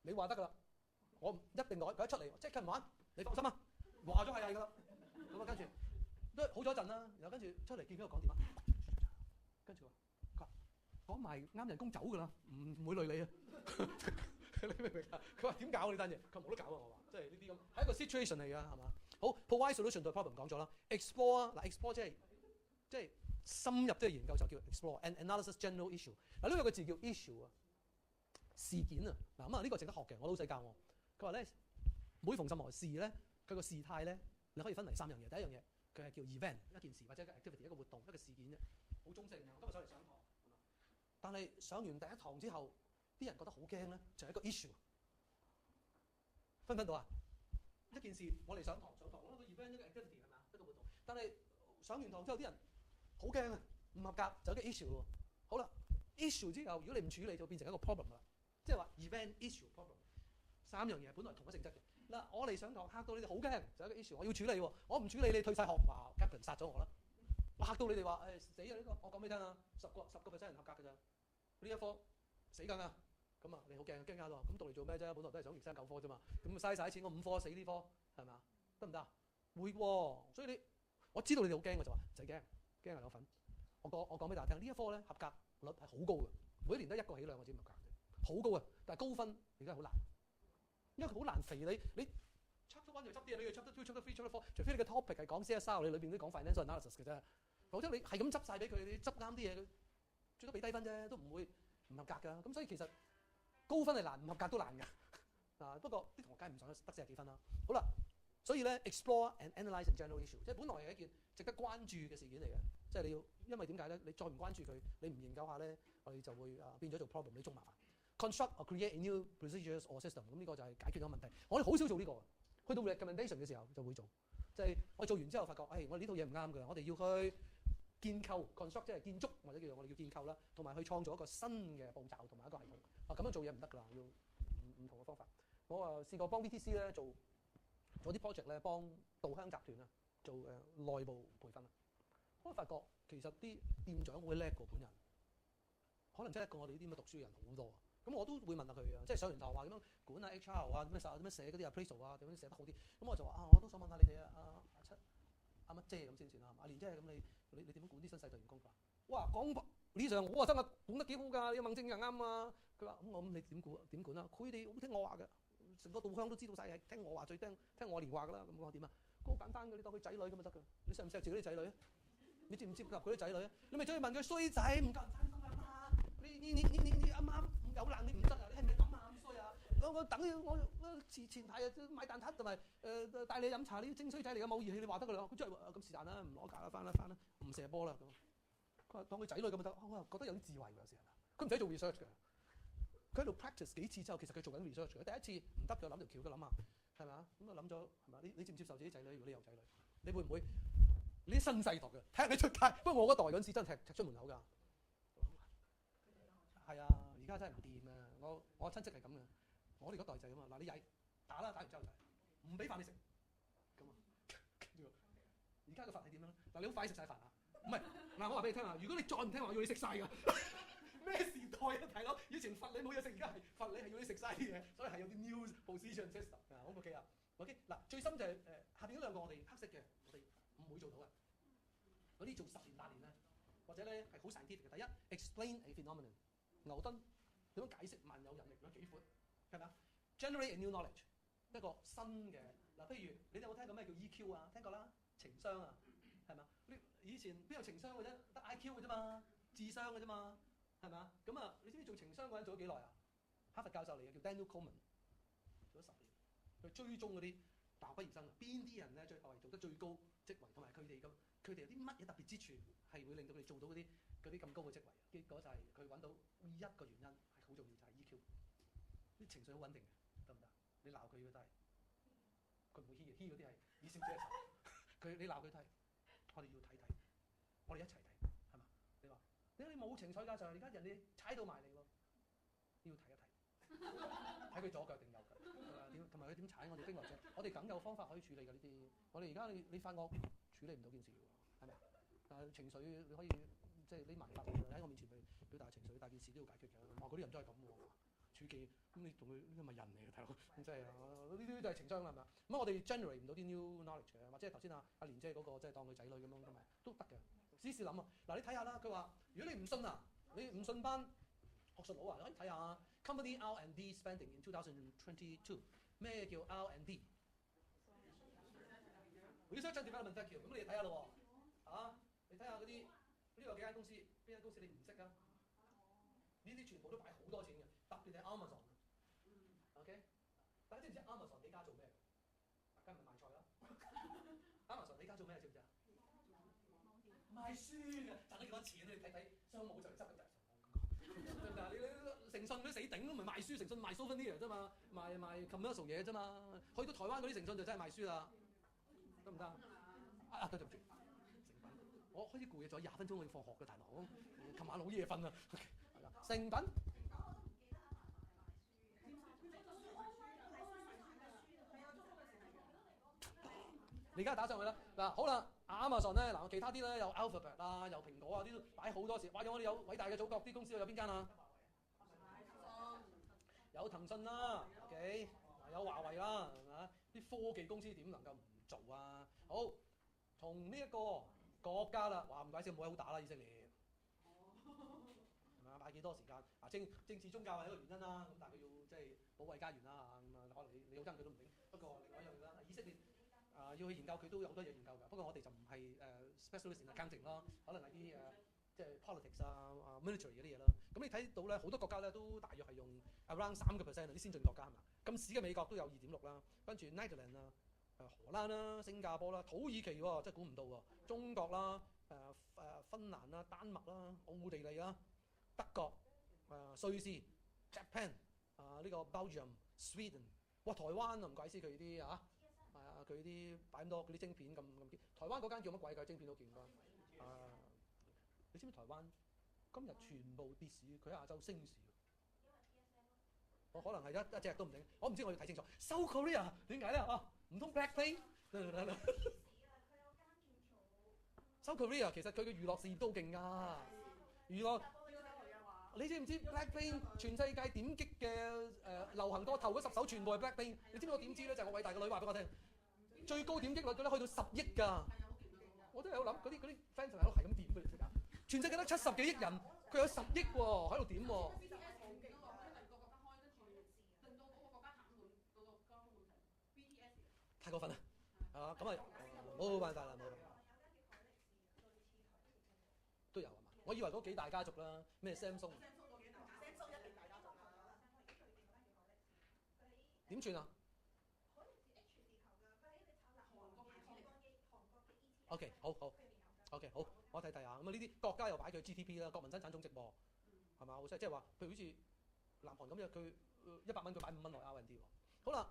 你話得㗎啦，我一定改。佢一出嚟即刻唔玩，你放心啊，話咗係㗎啦。咁啊跟住都好咗一陣啦，然後跟住出嚟見佢喺度講電話，跟住話講埋啱人工走㗎啦，唔會累你啊。你明唔明啊？佢話點搞呢單嘢？佢話冇得搞啊！我話即係呢啲咁係一個 situation 嚟㗎，係嘛？好 provide solution to problem 講咗啦 ，explore 啊嗱 explore 即係深入啲嘅研究就叫 explore and analysis general issue。嗱呢個有個字叫 issue 啊，事件啊。嗱咁啊呢個值得學嘅，我老細教我。佢話咧每逢任何事咧，佢個事態咧你可以分為3樣嘢。第一樣嘢佢係叫 event， 一件事或者一個 activity 一個活動一個事件啫，好中性嘅。我今日上嚟上堂，但係上完第一堂之後，啲人覺得好驚咧，就係一個 issue。分唔分到啊？一件事我哋上堂嗰個 event 一個 activity 係咪啊？一個活動，但係上完堂之後啲人好驚啊，唔合格就係一個 issue 喎。好啦 ，issue 之後如果你唔處理就變成一個 problem 啦，即係話 event issue problem 3樣嘢本來同一性質嘅。嗱我嚟上堂嚇到你哋好驚，就係一個 issue，我要處理喎，我唔處理你退晒學，話 Captain 殺咗我啦。我嚇到你哋話死啊呢個，我講俾你聽啊，10% 人合格㗎咋，呢一科死梗啊！咁啊，你好驚交到，咁讀嚟做咩啫？本來都係想延伸9科啫嘛，咁嘥晒啲錢，我5科死呢科係咪啊？得唔得啊？會喎，所以我知道你哋好驚，我就話就係驚係有份。我講俾大家聽，呢一科咧合格率係好高嘅，每一年得1個起兩個只唔合格啫，好高啊！但係高分而家好難，因為佢好難肥你 chapter 1就執啲嘢俾佢 chapter 2、chapter 3、chapter 4，除非你嘅 topic 係講 CSR， 你裏邊都講 financial analysis 嘅啫，否則你係咁執晒俾佢，你執啱啲嘢，最多俾低分啫，都唔會唔合格㗎。咁所以其實高分係難，唔合格都難㗎。不過啲同學梗係唔想得40幾分啦。好啦，所以咧 explore and analyse general issue， 即係本來係一件值得關注嘅事件嚟嘅。即係你要，因為點解咧？你再唔關注佢，你唔研究下咧，我哋就會變咗做 problem， 你仲麻煩。Construct or create new procedures or system， 咁呢個就係解決咗問題。我哋好少做呢個，去到 recommendation 嘅時候就會做。即係我做完之後發覺，我哋呢套嘢唔啱㗎，我哋要去建構 construct 即係建築或者叫做我哋叫建構啦，同埋去創造一個新嘅步驟同埋一個系統。咁樣做嘢唔得㗎啦，要唔同嘅方法。我試過幫 VTC 咧做啲 project 咧，幫稻香集團啊做內部培訓啊。我發覺其實啲店長會叻過本人，可能真係叻過我哋呢啲咁嘅讀書嘅人好多。咁我都會問下佢啊，即係上完堂話點樣管啊 HR 啊，點樣寫嗰啲 appraisal 啊，點樣寫得好啲。咁我就話我都想問下你哋啊，阿七、阿乜姐咁先算啦，阿蓮姐咁你點樣管啲新世代員工㗎？哇，講理上我話真係管得幾好㗎，你問正就啱啊。佢話咁你點管啊？佢哋好聽我話㗎，成個稻香都知道晒係聽我話最聽我連話㗎啦。咁我話點啊？好簡單嘅，你當佢仔女咁就得㗎。你錫唔錫自己啲仔女啊？你接唔接納佢啲仔女啊？你咪走去問佢衰仔唔夠人撐工啊嘛？你阿媽有能力唔得啊？你係咪咁啊？咁衰啊！我等我前排買蛋撻同埋帶你飲茶，你精衰仔嚟㗎，冇義氣你話得㗎啦。佢真係咁是但啦，唔攞架啦，翻啦，唔射波啦咁。佢話當佢仔女咁就得，我又覺得有啲智慧㗎，有時係佢唔使做 research 㗎，佢喺度 practice 幾次之後，其實佢做緊 research 嘅。第一次唔得就諗條橋，佢諗下係咪啊？咁啊諗咗係咪？你接唔接受自己仔女？如果你有仔女，你會唔會？你啲新世代嘅踢你出街，不過我嗰代嗰陣時真係踢出門口㗎。係啊，而家真係唔掂啊！我親戚係咁嘅，我哋嗰代就係咁啊。嗱，你曳打啦，打完之後就唔俾飯你食咁啊。跟住而家個法係點樣咧？嗱，你好快食晒飯啊？唔係嗱，我話俾你聽啊，如果你再唔聽話，我要你食晒㗎。咩時代啊，大佬？以前罰你冇嘢食，而家係罰你係要你食晒啲嘢，所以係有啲 new position system 啊。好 OK 啊 ？OK 嗱，最深就係下邊嗰兩個我哋黑色嘅，我哋唔會做到嘅。嗰啲做10年8年咧，或者咧係好 scientific 嘅。第一 ，explain a phenomenon。牛頓點樣解釋萬有引力有幾闊？係咪啊 ？Generate a new knowledge， 一個新嘅嗱。譬如你哋有冇聽過咩叫 EQ 啊？聽過啦，情商啊，係咪啊？你以前邊有情商嘅啫？得 IQ 嘅啫嘛，智商嘅啫嘛，係咪啊？咁啊，你知唔知做情商嗰人做咗幾耐啊？哈佛教授嚟嘅，叫 Daniel Coleman， 做咗10年，佢追蹤嗰啲大學畢業生啊，邊啲人咧最後係做得最高職位，同埋佢哋有啲乜嘢特別之處係會令到佢哋做到嗰啲咁高嘅職位？結果就係佢揾到一個原因係好重要，就係 EQ， 啲情緒好穩定嘅，得唔得？你鬧佢嘅都係，佢唔會 hea 嗰啲係以小姐佢你鬧佢睇，我哋要睇，我哋一齊睇，係嘛？你話點解你冇情緒㗎？就係而家人哋踩到埋嚟喎，要睇一睇，睇佢左腳定右腳，點同埋佢點踩我哋兵來將，我哋梗有方法可以處理㗎呢啲。我哋而家你發覺處理唔到件事喎，係咪？但係情緒你可以。即係匿埋發喺我面前去表達情緒，但件事都要解決嘅。嗰啲人真係咁喎，處境咁你同佢呢個咪人嚟嘅大佬，咁真係呢啲就係情商啦，係咪啊？咁我哋 generate 唔到啲 new knowledge 嘅，或者係頭先阿蓮姐嗰個即係當佢仔女咁樣咁咪都得嘅。試諗啊，嗱你睇下啦，佢話如果你唔信啊，你唔信班學術佬啊，你可以睇下 company R&D spending in 2022， 咩叫 R&D？ Research and Development Thank you， 咁你睇下咯喎，你睇下嗰啲。呢個幾間公司，邊間公司你唔識啊？呢啲全部都擺好多錢嘅，特別係 Amazon。OK， 大家知唔知 Amazon 你家做咩？梗係賣菜啦。Amazon 你家做咩知唔知啊？賣書嘅，賺咗幾多錢？你睇睇商務就嚟執緊就係你誠信嗰啲死頂都唔係賣書，誠信賣 souvenir 啫嘛，賣 commercial 嘢啫嘛。去到台灣嗰啲誠信就真係賣書啦，得唔得？對唔住。我開始攰啊，仲有20分鐘我要放學嘅大佬，琴晚好夜瞓啊。成品你而家打上去啦。嗱好啦，Amazon 咧嗱，其他啲咧有 Alphabet 啊，有蘋果啊，啲都擺好多錢。哇！我哋有偉大嘅祖國啲公司有邊間啊？有騰訊啦 ，OK， 有華為啦，係嘛？啲科技公司點能夠唔做啊？好，從呢一個國家啦，話唔怪之冇嘢好打啦，以色列係咪啊？擺幾多時間？政治宗教係一個原因啦，咁但係佢要即係保衛家園啦嚇，咁啊可能你好憎佢都唔定。不過另外一樣嘢啦，以色列要去研究佢都有好多嘢研究㗎。不過我哋就唔係specialist in accounting 咯，可能係啲即係 politics military 嗰啲嘢啦。咁你睇到咧，好多國家咧都大約係用 around 3%啲先進國家係嘛？咁屎嘅美國都有2.6啦，跟住 Netherlands 啊。荷蘭啦、新加坡啦、土耳其喎，真係估唔到喎。中國啦、芬蘭啦、丹麥啦、奧地利啦、德國、瑞士、Japan 呢個 Belgium、Sweden， 哇！台灣啊唔怪之佢啲佢啲擺咁多嗰啲晶片咁。台灣嗰間叫乜鬼㗎？晶片都見過。你知唔知台灣今日全部跌市，佢喺亞洲升市？我可能係一隻都唔定，我唔知，我要睇清楚。South Korea 點解咧？唔通 Blackpink？South South Korea 其實佢嘅娛樂事業都好勁㗎，娛樂。你知唔知 Blackpink 全世界點擊嘅流行歌頭嗰10首全部係 Blackpink？你知唔知我點知咧？就係、我偉大嘅女話俾我聽，最高點擊率嘅咧去到10億㗎。我都有諗嗰啲 fans 喺度係咁點嘅，你知㗎？全世界得70幾億人，佢有10億喎，喺度點喎？太過分啦！啊，咁啊冇辦法啦，冇辦法。都有係嘛？我以為嗰幾大家族啦，咩 Samsung 點算啊？OK， 好好 ，OK， 好，我睇睇下。咁啊，呢啲國家又擺佢 GDP 啦，國民生產總值喎，係嘛？好犀，即係話，譬如好似南韓咁樣，佢100蚊佢擺5蚊落 R&D 喎。好啦，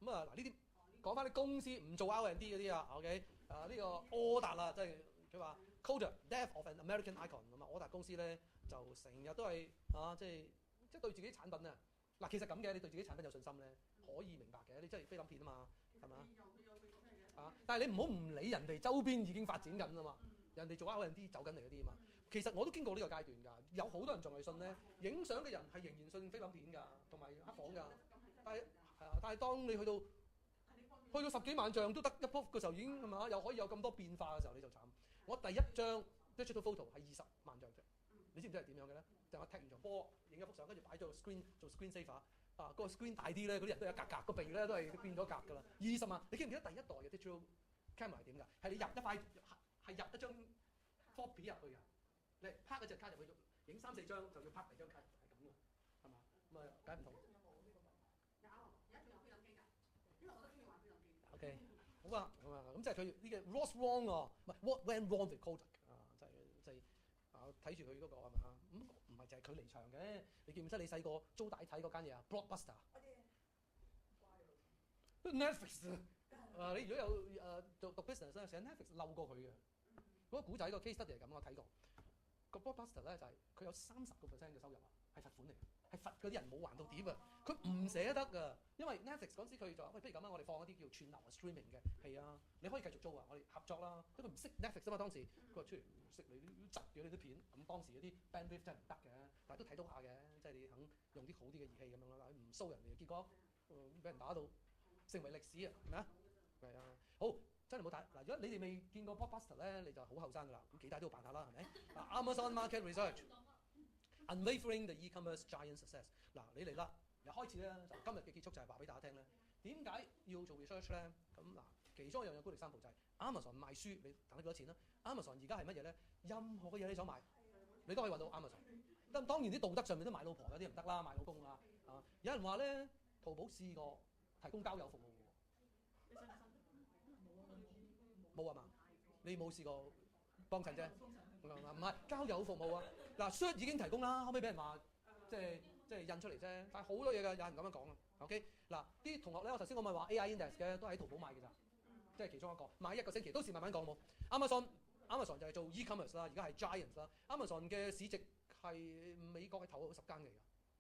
咁啊嗱呢啲講翻啲公司唔做 R&D 嗰啲啊 ，OK， 呢個柯達啦，即係佢話 Kodak Death of an American Icon 咁啊，柯達公司咧就成日都係即係對自己產品啊，嗱其實咁嘅，你對自己產品有信心咧，可以明白嘅，你真係菲林片啊嘛，係嘛？但係你唔好唔理人哋周邊已經發展緊啊嘛，人哋做 R&D 走緊嚟嗰啲啊嘛。其實我都經過呢個階段㗎，有好多人仲係信咧，影相嘅人係仍然信菲林片㗎，同埋黑房㗎。但係當你去到10幾萬像都得一幅嘅時候，已經係嘛？又可以有咁多變化嘅時候，你就慘。我第一張 digital photo 係20萬像啫，你知唔知係點樣嘅咧？就我踢完場波，影一幅相，跟住擺咗個 screen 做 screen saver。嗰個 screen 大啲咧，嗰啲人都有格格，個鼻咧都係變咗格㗎啦。20萬，你記唔記得第一代嘅 digital camera 係點㗎？係你入一塊，係入一張 copy 入去㗎。你拍嗰隻卡入去，影3、4張就要拍第張卡，係咁㗎，係嘛？咁啊，梗係唔同。OK， 好啊，咁即係佢呢個 what's wrong 喎，唔係 what went wrong with Kodak 啊，就係睇住佢嗰個係嘛？咁唔係就係佢離場嘅，你記唔記得你細個租帶睇嗰間嘢啊 ？Blockbuster。Netflix 你如果有讀 business 咧，成 Netflix 漏過佢嘅。嗰個古仔個 case study 係咁，我睇過。個 Blockbuster 咧就係佢有30% 嘅收入啊，係罰款嚟，係罰嗰啲人冇還到碟啊，佢唔捨得㗎。因為 Netflix 嗰陣時佢就話：喂，不如咁啊，我哋放一啲叫串流 streaming 嘅戲啊，你可以繼續租啊，我哋合作啦。因為佢唔識 Netflix 啊嘛，當時佢話出嚟唔識你啲窒嘅你啲片，咁當時嗰啲 bandwidth 真係唔得嘅，但係都睇到下嘅，即係你肯用啲好啲嘅儀器咁樣啦，唔騷人哋，結果俾人打到成為歷史啊，係咪啊？係啊，好。真係冇睇嗱，如果你哋未見過 Blockbuster 咧，你就好後生㗎啦。咁幾大都要扮下啦，係咪？Amazon Market Research Unwavering the E-commerce giant success。嗱，你嚟啦，由開始咧，就今日嘅結束就係話俾大家聽咧，點解要做 research 咧？咁嗱，其中一樣嘢高力三步就係 Amazon 賣書，你等得幾多錢啦 ？Amazon 而家係乜嘢咧？任何嘅嘢你想買，你都可以揾到 Amazon。咁當然啲道德上面都買老婆有啲唔得啦，買老公啊。有人話咧，淘寶試過提供交友服務喎。冇啊嘛？你冇試過幫襯啫？唔係交友服務啊！嗱 ，Shirt 已經提供啦，可唔可以俾人話即係印出嚟啫？但係好多嘢㗎，有人咁樣講啊。OK， 嗱，啲同學咧，我頭先我咪話 AI Index 嘅，都喺淘寶買嘅咋，即係其中一個買1個星期，到時慢慢講冇。Amazon 就係做 e-commerce 啦，而家係 giant 啦。Amazon 嘅市值係美國係頭10間嚟㗎，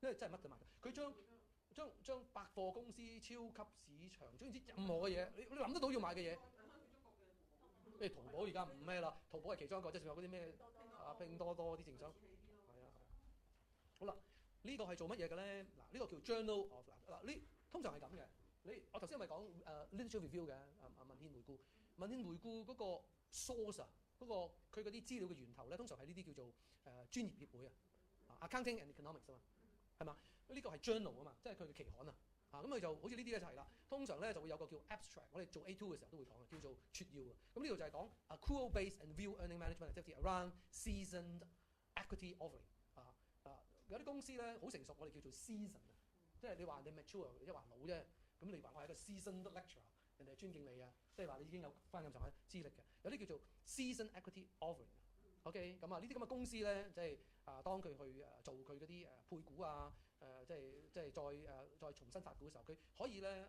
因為真係乜都賣。佢將百貨公司、超級市場，總之任何嘅嘢，你諗得到要買嘅嘢。即係淘寶而家唔咩啦，淘寶係其中一個，即係仲有嗰啲咩拼多多啲正商，係啊。好啦，呢個係做乜嘢嘅咧？嗱，呢個叫 Journal of 嗱，呢通常係咁嘅。我頭先咪講literature review 嘅文獻回顧，文獻回顧嗰個 source 啊，嗰個佢嗰啲資料嘅源頭咧，通常係呢啲叫做專業協會啊 ，Accounting and Economics 啊嘛，係嘛？呢個係 journal 啊嘛，即係佢嘅期刊啊。咁佢就好似呢啲咧就係啦，通常咧就會有個叫 abstract， 我哋做 A2 嘅時候都會講嘅，叫做撮要啊。咁呢度就係講 accrual-based and real earning management activity around seasoned equity offering 有啲公司咧好成熟，我哋叫做 season 啊，即係你話人哋 mature， 即係話老啫。咁你話我係一個 seasoned lecturer， 人哋係尊敬你啊，即係話你已經有翻咁上下資歷嘅。有啲叫做 seasoned equity offering。OK， 咁呢啲咁嘅公司咧，即係當佢去做佢嗰啲配股啊。即係再重新發股嘅時候，佢可以咧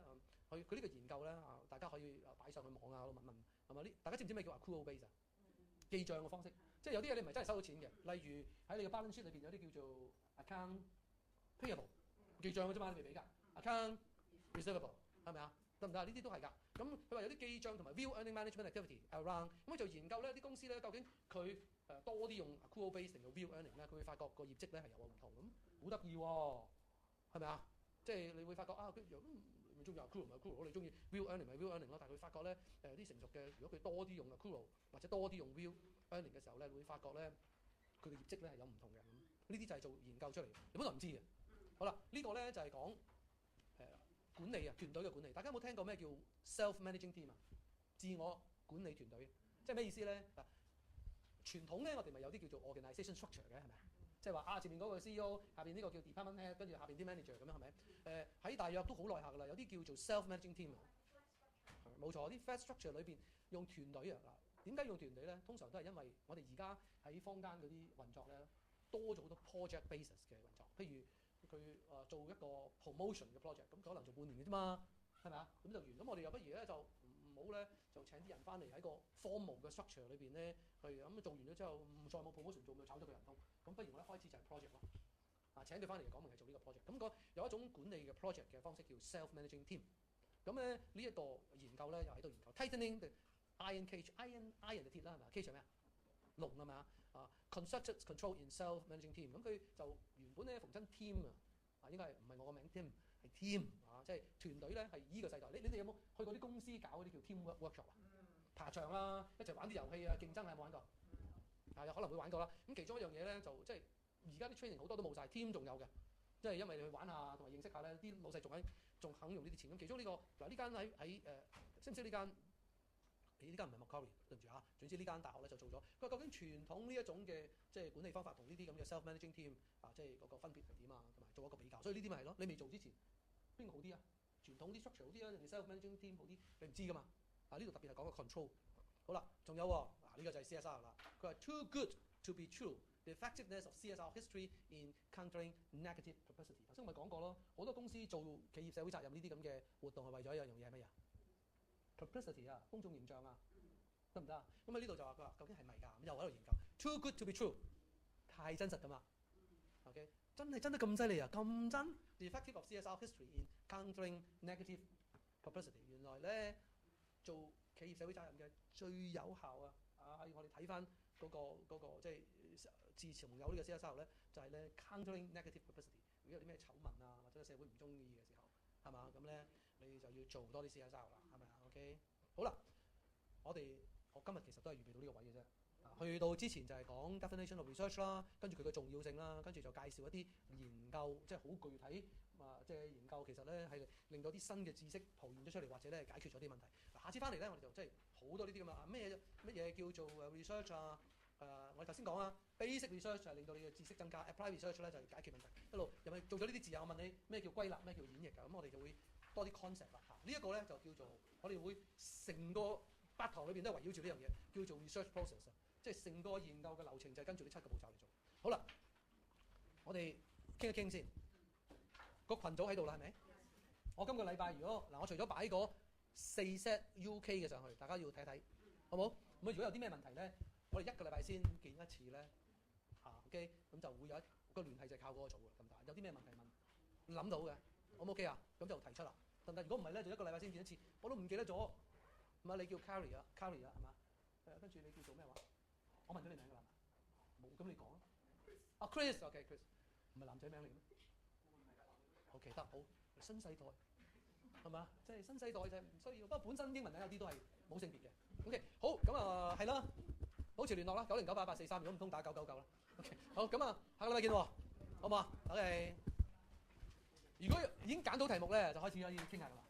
佢呢個研究咧大家可以擺上去網啊，問係咪呢？大家知唔知咩叫 accrual base 啊？記帳嘅方式，即係有啲嘢你唔係真係收到錢嘅，例如喺你嘅 balance sheet 裏邊有啲叫做 account payable 記帳嘅啫嘛，你未俾㗎 account receivable 係咪啊？得唔得啊？呢啲都係㗎。咁佢話有啲記帳同埋 real earning management activity around，咁佢就研究咧啲公司咧究竟佢多啲用 accrual base 定用 real earning 咧，佢會發覺個業績咧係有唔同，咁好得意喎，係咪啊？即係你會發覺啊，佢你中意 accrual 咪 accrual，你中意 real earning 咪 real earning 咯。但係佢發覺咧啲成熟嘅，如果佢多啲用 accrual 或者多啲用 real earning 嘅時候咧，會發覺咧佢嘅業績咧係有唔同嘅。咁呢啲就係做研究出嚟，你本來唔知嘅。好啦，呢個咧就係講管理啊，團隊嘅管理。大家有冇聽過咩叫 self-managing team 啊？自我管理團隊，即係咩意思咧？嗱，傳統咧我哋咪有啲叫做 organisation structure 嘅，係咪？即係話啊，前面嗰個 CEO， 下邊呢個叫 department head， 跟住下邊啲 manager 咁樣係咪？喺大約都好耐下㗎啦，有啲叫做 self-managing team 啊。冇錯，啲 flat structure 裏邊用團隊啊。嗱，點解用團隊咧？通常都係因為我哋而家喺坊間嗰啲運作咧，多咗好多 project basis 嘅運作。譬如佢做一個 promotion 嘅 project，咁可能做半年嘅啫嘛，係咪啊？咁就完。咁我哋又不如咧就唔好咧就請啲人翻嚟喺個 formal 嘅 structure 裏邊咧去咁做完咗之後，再冇 promotion 做，咪炒咗佢人工。咁不如我一開始就係 project 咯。請佢翻嚟講明係做呢個 project。咁有一種管理嘅 project 嘅方式叫 self-managing team。咁咧呢一個研究咧又喺度研究 tightening the iron cage，iron 就鐵啦係咪啊 ？cage 係咩啊？龍係咪啊？constructed control in self-managing team。咁佢就原本咧逢親 team 啊，應該係唔係我個名 team 係 team 啊，即係團隊咧係依個世代。你哋有冇去過啲公司搞嗰啲叫 team workshop 啊？爬牆啦，一齊玩啲遊戲啊，競爭有冇玩過？有可能會玩過啦。咁其中一樣嘢咧就即係而家啲 training 好多都冇晒 team 仲有嘅，即係因為你去玩下同埋認識下咧，啲老細仲肯用呢啲錢。咁其中呢個嗱呢間喺識唔識呢間？呢間唔係 Macquarie， 對唔住啊。總之呢間大學咧就做咗。佢話究竟傳統呢一種嘅即係管理方法同呢啲咁嘅 self-managing team 即係嗰個分別係點啊？同埋做一個比較。所以呢啲咪係咯。你未做之前邊個好啲啊？傳統啲 structure 好啲啊，定係 self-managing team 好啲？你唔知噶嘛？呢度特別係講個 control。好啦，仲有呢個就係 CSR 啦。佢話 too good to be true。The effectiveness of CSR history in countering negative publicity。頭先我咪講過咯，好多公司做企業社會責任呢啲咁嘅活動係為咗一樣嘢係乜嘢 ？publicity 啊，公眾形象啊，得唔得啊？咁喺呢度就話佢話究竟係咪㗎？咁又喺度研究 too good to be true， 太真實㗎嘛。OK， 真係真得咁犀利啊？咁真 ？The effective of CSR history in countering negative publicity。原來咧做企業社會責任嘅最有效啊！我哋睇翻嗰個即係。自從有呢個 CSR 咧，就係咧 countering negative publicity。如果有啲咩醜聞啊，或者社會唔中意嘅時候，係嘛？咁咧你就要做多啲 CSR 啦，係咪啊 ？OK， 好啦，我今日其實都係預備到呢個位嘅啫。去到之前就係講 definition of research 啦，跟住佢嘅重要性啦，跟住就介紹一啲研究，即係好具體即係研究其實咧係令到啲新嘅知識浮現咗出嚟，或者咧解決咗啲問題。下次翻嚟咧，我哋就即係好多呢啲咁啊乜嘢叫做 research 啊？我哋頭先講啊 ，basic research 就係令到你嘅知識增加 ，applied research 咧就係解決問題。一路又咪做咗呢啲字啊？我問你咩叫歸納，咩叫演繹㗎？咁我哋就會多啲 concept 啦。呢一個咧就叫做我哋會成個8堂裏邊都係圍繞住呢樣嘢，叫做 research process 啊，即係成個研究嘅流程就係跟住呢7個步驟嚟做。好啦，我哋傾一傾先。個群組喺度啦，係咪？我今個禮拜如果我除咗擺嗰4 set UK 嘅上去，大家要睇睇，好冇？咁如果有啲咩問題咧？我哋1個禮拜先見一次咧，OK， 咁就會有一個聯繫就係靠嗰個組嘅咁大。有啲咩問題問，諗到嘅 ，O 唔 OK 啊？咁就提出啦，得唔得？如果唔係咧，就1個禮拜先見一次，我都唔記得咗。唔係你叫 Carrie 啊係嘛？跟住你叫做咩話？我問咗你名㗎啦，冇，咁你講啊。Chris，OK Chris， 唔係男仔名嚟嘅咩 ？OK 得好，新世代係嘛？即係新世代就係唔需要，不過本身英文名有啲都係冇性別嘅。OK， 好咁係啦。保持聯絡啦，90988843，如果唔通打999啦。OK， 好咁下個禮拜見喎，好唔好啊？OK， 如果已經揀到題目咧，就開始可以傾下㗎啦。